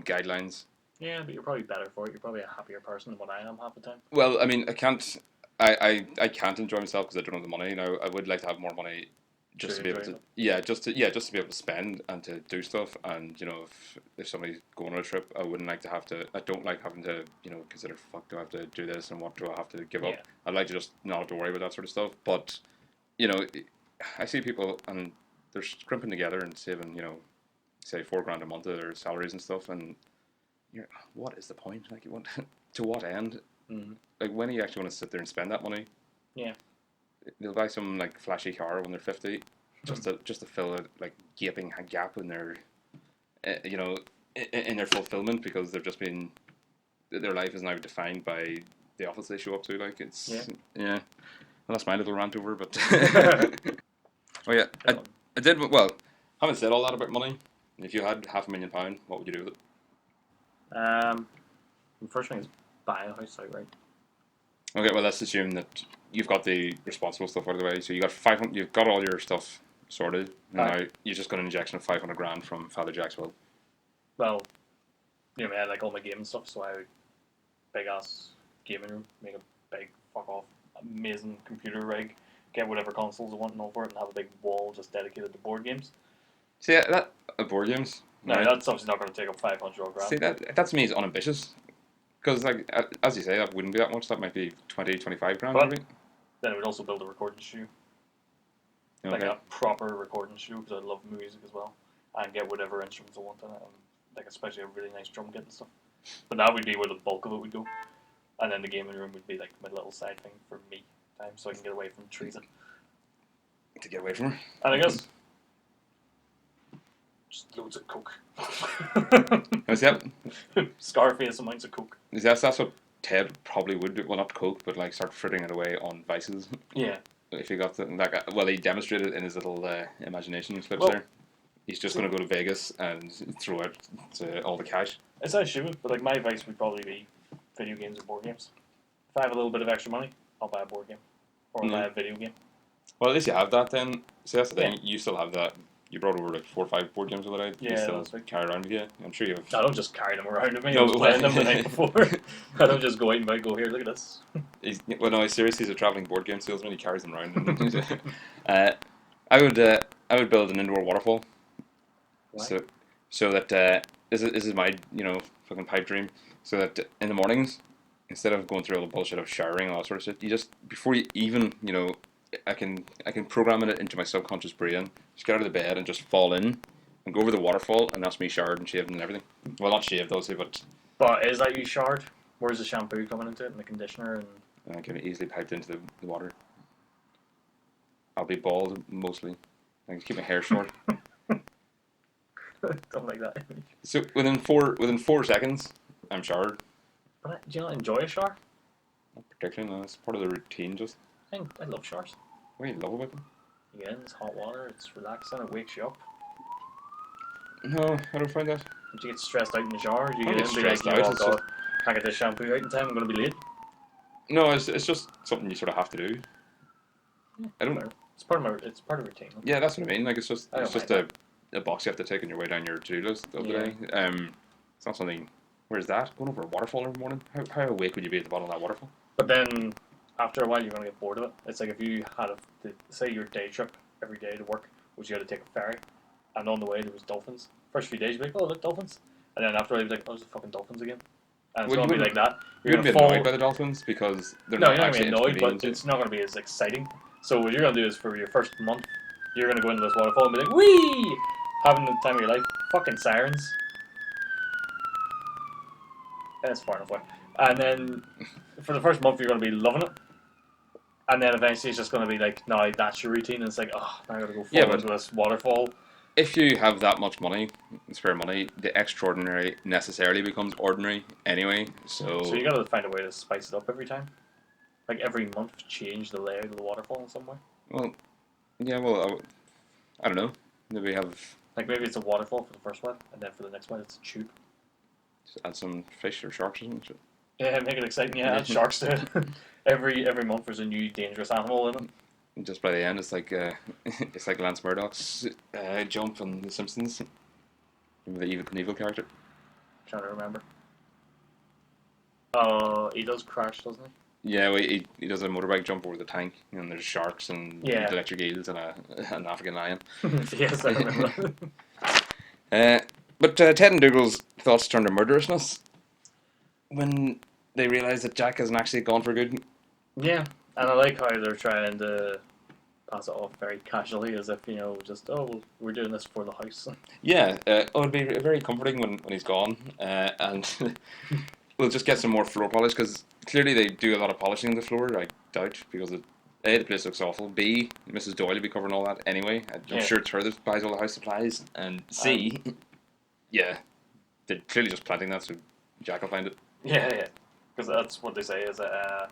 guidelines. Yeah, but you're probably better for it. You're probably a happier person than what I am half the time. Well, I mean, I can't enjoy myself because I don't have the money. Now, I would like to have more money just to be able to, just to be able to spend and to do stuff. And if somebody's going on a trip, I wouldn't like to have to. I don't like having to consider, fuck, do I have to do this and what do I have to give up? I'd like to just not have to worry about that sort of stuff. But I see people and they're scrimping together and saving say $4,000 a month of their salaries and stuff, and what is the point? Like, you want to what end? Mm-hmm. Like, when do you actually want to sit there and spend that money? Yeah. They'll buy some like flashy car when they're 50, just to fill a like gaping gap in their, in their fulfillment because they've just been, their life is now defined by the office they show up to. Like, it's Well, that's my little rant over, but oh yeah, I did well. Having said all that about money, if you had £500,000, what would you do with it? The first thing is buy a house outright. Okay, well, let's assume that you've got the responsible stuff out of the way. So you got 500. You've got all your stuff sorted. Now you just got an injection of $500,000 from Father Jack's will. Well, I had like all my gaming stuff, so I would big ass gaming room, make a big fuck off amazing computer rig, get whatever consoles I want and all for it, and have a big wall just dedicated to board games. See that board games? No, that's obviously not going to take up 500 or grand. See that to me is unambitious. Because, like, as you say, that wouldn't be that much. That might be 20, 25 grand, maybe. Then I would also build a recording studio. Okay. Like a proper recording studio, because I love music as well. And get whatever instruments I want in it. And, like, especially a really nice drum kit and stuff. But that would be where the bulk of it would go. And then the gaming room would be, like, my little side thing for me time, so I can get away from Teresa. To get away from her? And I guess just loads of coke. Is that Scarface amounts of coke. that's what Ted probably would do. Well, not coke, but like start frittering it away on vices. Yeah. If he got that, well, he demonstrated in his little imagination clips there. He's just going to go to Vegas and throw out all the cash. It's not stupid, but like my advice would probably be video games or board games. If I have a little bit of extra money, I'll buy a board game or I'll buy a video game. Well, at least you have that then. See, that's the thing. You still have that. You brought over like 4 or 5 board games the other day. Yeah, you still carry around with you. I'm sure you have. I don't just carry them around with me. I was playing them the night before. I don't just go out and go, here, look at this. He's seriously, he's a travelling board game salesman. He carries them around. I would build an indoor waterfall. Why? So that this is my fucking pipe dream. So that in the mornings, instead of going through all the bullshit of showering and all that sort of shit, you just before you even I can program it into my subconscious brain. Just get out of the bed and just fall in and go over the waterfall, and that's me showered and shaved and everything. Well, not shaved, obviously, but. But is that you showered? Where's the shampoo coming into it and the conditioner and? I can easily piped into the water. I'll be bald mostly. I can keep my hair short. Don't like that. So within 4 seconds, I'm showered. But do you not enjoy a shower? Not particularly. No, it's part of the routine. Just. I love showers. What do you love about them? You get in, it's hot water, it's relaxing, it wakes you up. No, I don't find that. Did you get stressed out in the shower? Do you I get get in, be like, stressed out, oh it's god, can't get this shampoo out in time, I'm going to be late? No, it's just something you sort of have to do. Yeah, I don't. It's part of routine. Yeah, that's what I mean. Like it's just a box you have to take on your way down your to-do list of the Yeah. day. It's not something. Where's that? Going over a waterfall every morning? How awake would you be at the bottom of that waterfall? But then after a while you're going to get bored of it. It's like if you had say your day trip every day to work was you had to take a ferry, and on the way there was dolphins. First few days you'd be like, oh look, dolphins, and then after a while you'd be like, oh there's the fucking dolphins again, and it's Well, going to be like that. You wouldn't be annoyed by the dolphins because they're No, not you're not going actually to be annoyed, but inconvenient. it's not going to be as exciting. So what you're going to do is for your first month, you're going to go into this waterfall and be like, wee, having the time of your life. Fucking sirens. That's far enough away. And then for the first month, you're going to be loving it. And then eventually it's just going to be like, no, that's your routine. And it's like, oh, now I got to go fall into this waterfall. If you have that much money, spare money, the extraordinary necessarily becomes ordinary anyway. So you got to find a way to spice it up every time. Like every month, change the layout of the waterfall in some way. Well, yeah, well, I don't know. Maybe have... Like maybe it's a waterfall for the first one, and then for the next one it's a tube. Just add some fish or sharks or something. Yeah, make it exciting. Yeah, add sharks to it. every month there's a new dangerous animal in it. And just by the end, it's like Lance Murdoch's jump on The Simpsons. Remember the Ecumenical character? Trying to remember. He does crash, doesn't he? Yeah, well, he does a motorbike jump over the tank, and there's sharks and electric eels and an African lion. Yes, I remember. But Ted and Dougal's thoughts turn to murderousness when they realise that Jack hasn't actually gone for good. Yeah, and I like how they're trying to pass it off very casually, as if, just, we're doing this for the house. Yeah, it'd be very comforting when he's gone, and we'll just get some more floor polish, because clearly they do a lot of polishing of the floor, I doubt, because A, the place looks awful, B, Mrs. Doyle will be covering all that anyway, I'm sure it's her that buys all the house supplies, and C, yeah, they're clearly just planting that so Jack will find it. Yeah, because that's what they say, is that,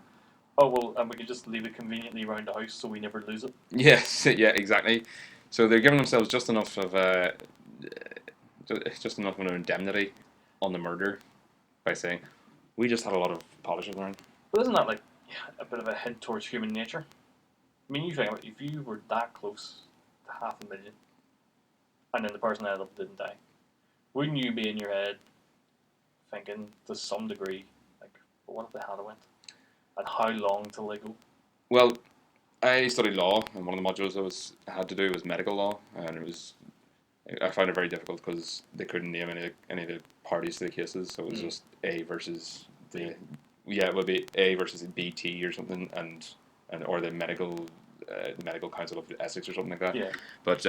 and we can just leave it conveniently around the house so we never lose it. Yes, yeah, exactly. So they're giving themselves just enough of an indemnity on the murder by saying, we just had a lot of polishing around. But isn't that like a bit of a hint towards human nature? I mean, you think about it, if you were that close to 500,000 and then the person that ended up didn't die, wouldn't you be in your head thinking to some degree, like, what if they had went? And how long till they go? Well, I studied law, and one of the modules I had to do was medical law, and I found it very difficult because they couldn't name any of the parties to the cases, so it was just A versus it would be A versus BT or something, and or the medical council of Essex or something like that. Yeah. But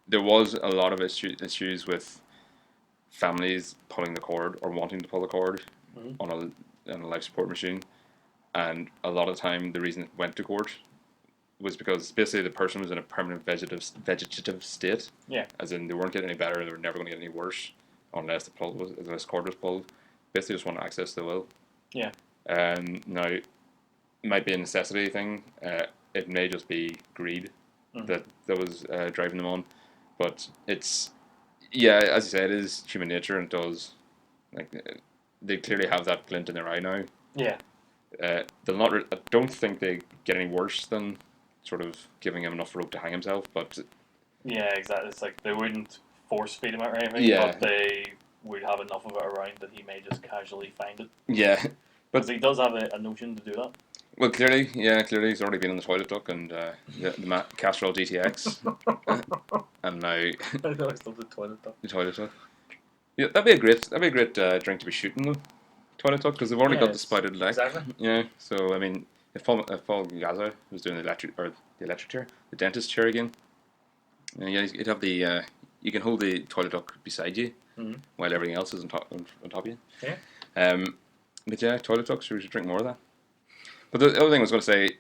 there was a lot of issues with families pulling the cord or wanting to pull the cord on a life support machine, and a lot of the time the reason it went to court was because basically the person was in a permanent vegetative state. Yeah. As in they weren't getting any better, they were never going to get any worse unless the cord was pulled. Basically just want access to the will. Yeah. Now, it might be a necessity thing. It may just be greed that was driving them on. But it's, as you say, it is human nature, and it does, they clearly have that glint in their eye now. Yeah. They'll not. I don't think they get any worse than sort of giving him enough rope to hang himself, but... Yeah, exactly. It's like they wouldn't force feed him out or anything, but they would have enough of it around that he may just casually find it. Yeah. Because he does have a notion to do that. Well, clearly he's already been in the toilet duck and the Castrol GTX. And now... I know, I still the toilet duck. The toilet duck. Yeah, that'd be a great drink to be shooting, though. Toilet duck, because they've already got the spouted leg. Exactly. Yeah, so, I mean, if Paul Gaza was doing the electric chair, the dentist chair again, you'd have the... you can hold the toilet duck beside you while everything else is on top of you. Yeah. But yeah, toilet ducks, so we should drink more of that. But the other thing I was going to say,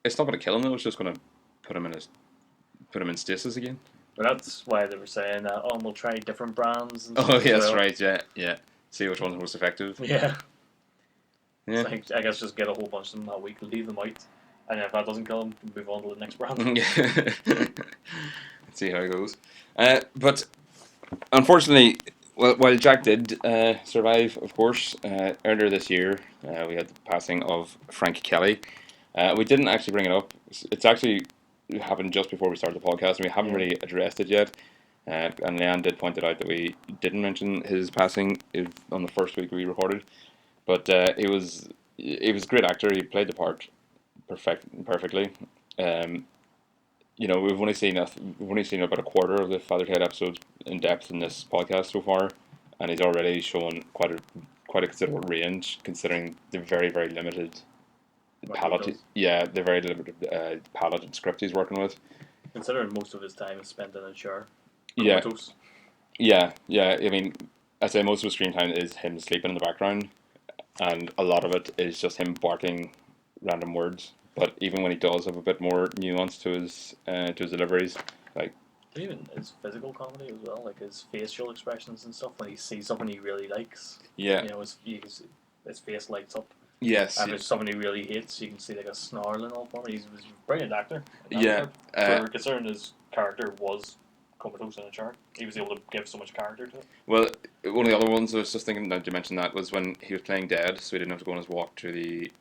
it's not going to kill him though, it's just going to put him in stasis again. But that's why they were saying that, we'll try different brands. And that's right, yeah. See which one's most effective. Yeah. Yeah. Like, I guess just get a whole bunch of them that week, leave them out, and if that doesn't kill them, move on to the next brand. Let's see how it goes. But unfortunately, while Jack did survive, of course, earlier this year we had the passing of Frank Kelly. We didn't actually bring it up. It's actually happened just before we started the podcast, and we haven't really addressed it yet. And Leanne did point it out that we didn't mention his passing on the first week we recorded. But he was a great actor. He played the part perfectly. We've only seen about a quarter of the Father Ted episodes in depth in this podcast so far, and he's already shown quite a considerable range considering the very very limited palette. Yeah, the very limited palette and script he's working with. Considering most of his time is spent in a chair. Yeah. Comatose. Yeah. I mean, I'd say most of his screen time is him sleeping in the background, and a lot of it is just him barking random words. But even when he does have a bit more nuance to his deliveries, like even his physical comedy as well, like his facial expressions and stuff. When he sees someone he really likes, yeah, his face lights up. yes, And if it's someone he really hates, you can see like a snarl and all for him. He's a brilliant actor. Yeah, Considering his character was comatose in a chart, he was able to give so much character to it. Well, one of the other ones I was just thinking that you mentioned that was when he was playing dead, so he didn't have to go on his walk to the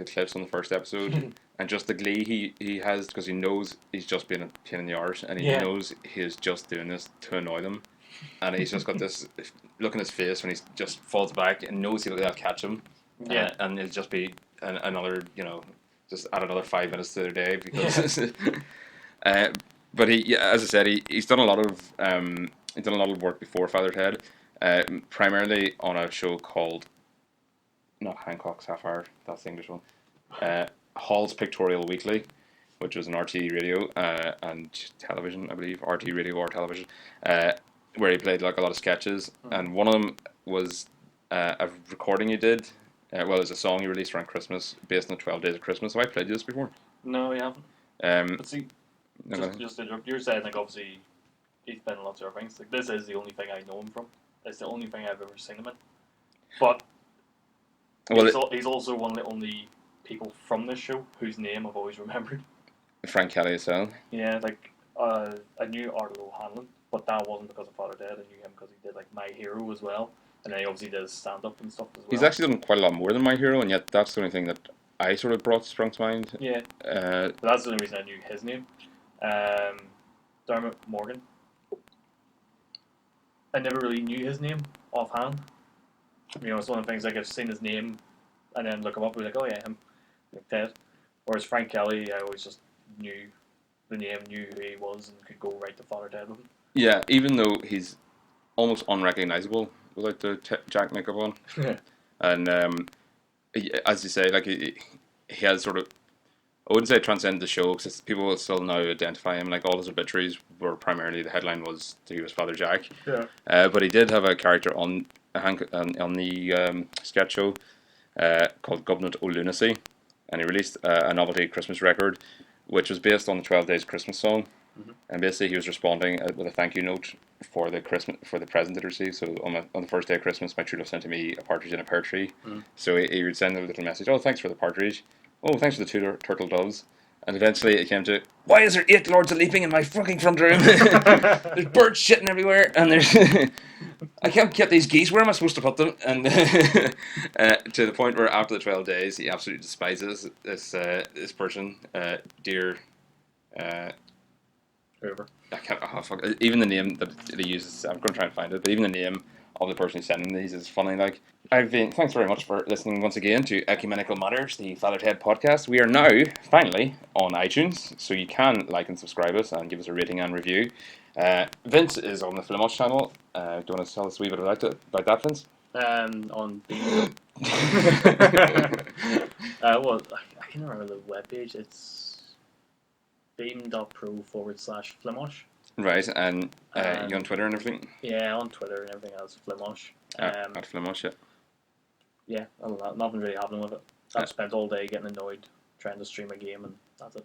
cliffs on the first episode, and just the glee he has because he knows he's just being a pain in the arse, and he knows he is just doing this to annoy them, and he's just got this look in his face when he just falls back and knows they'll catch him, and it'll just be another just add another 5 minutes to their day because. But as I said, he's done a lot of work before Father Ted, primarily on a show called not Hancock's Sapphire, that's the English one, Hall's Pictorial Weekly, which was an RT radio and television, I believe, RT radio or television, where he played like a lot of sketches, and one of them was a recording he did. It's a song he released around Christmas based on the 12 Days of Christmas. Have I played this before? No, you haven't. But see, just to interrupt, you're saying like obviously he's been in lots of other things. Like this is the only thing I know him from. It's the only thing I've ever seen him in. But he's also one of the only people from this show whose name I've always remembered. Frank Kelly as well. Yeah, like I knew Ardal O'Hanlon, but that wasn't because of Father Dead. I knew him because he did like My Hero as well, and then he obviously did stand up and stuff as well. He's actually done quite a lot more than My Hero, and yet that's the only thing that I sort of sprung to mind. Yeah, but that's the only reason I knew his name. Dermot Morgan. I never really knew his name offhand. It's one of the things like I've seen his name and then look him up and be like, oh yeah, him, like Ted. Whereas Frank Kelly, I always just knew the name, knew who he was, and could go right to Father Ted with him. Yeah, even though he's almost unrecognizable without the Jack makeup on. And as you say, like he has sort of, I wouldn't say transcended the show because people will still now identify him. Like all his obituaries were primarily the headline was that he was Father Jack. Yeah. But he did have a character on the sketch show called Government O' Lunacy, and he released a novelty Christmas record, which was based on the 12 Days Christmas song. Mm-hmm. And basically, he was responding with a thank you note for the present that he received. So on the first day of Christmas, my true love sent to me a partridge in a pear tree. Mm. So he would send a little message. Oh, thanks for the partridge. Oh, thanks for the two turtle doves. And eventually it came to, why is there 8 lords a leaping in my fucking front room? There's birds shitting everywhere, and there's I can't get these geese. Where am I supposed to put them? And to the point where after the 12 days, he absolutely despises this person, dear. Whoever. I can't. Oh, fuck. Even the name that he uses, I'm going to try and find it. But even the name of the person who's sending these is funny. Like, thanks very much for listening once again to Ecumenical Matters, the Father Ted podcast. We are now finally on iTunes, so you can like and subscribe us and give us a rating and review. Vince is on the Flimosh channel. Do you want to tell us a wee bit about that, Vince? On Beam. Well, I can't remember the webpage. It's beam.pro/Flimosh. Right, and you on Twitter and everything? Yeah, on Twitter and everything else, Flimosh. At Flimosh, yeah. Yeah, nothing really happening with it. I've spent all day getting annoyed trying to stream a game, and that's it.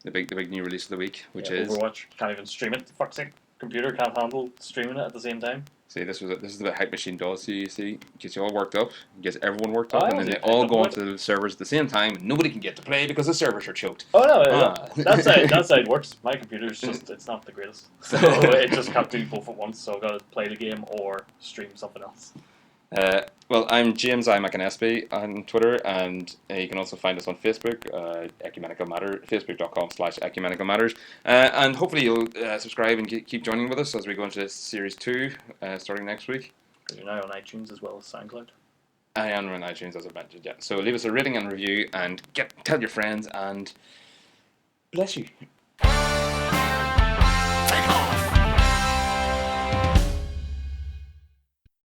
The big new release of the week, which is Overwatch. Can't even stream it. For fuck's sake, computer can't handle streaming it at the same time. See, this is what Hype Machine does. You see, gets you all worked up, gets everyone worked up, and then they all go onto the servers at the same time. And nobody can get to play because the servers are choked. Oh no, that's how it works. My computer's it's not the greatest, so it just can't do both at once. So I've got to play the game or stream something else. Well, I'm James McAnespy on Twitter, and you can also find us on Facebook, Ecumenical Matter, facebook.com/Ecumenical Matters, and hopefully you'll subscribe and keep joining with us as we go into Series 2 starting next week. Because you're now on iTunes as well as SoundCloud. I am on iTunes, as I mentioned, yeah. So leave us a rating and review, and tell your friends, and bless you.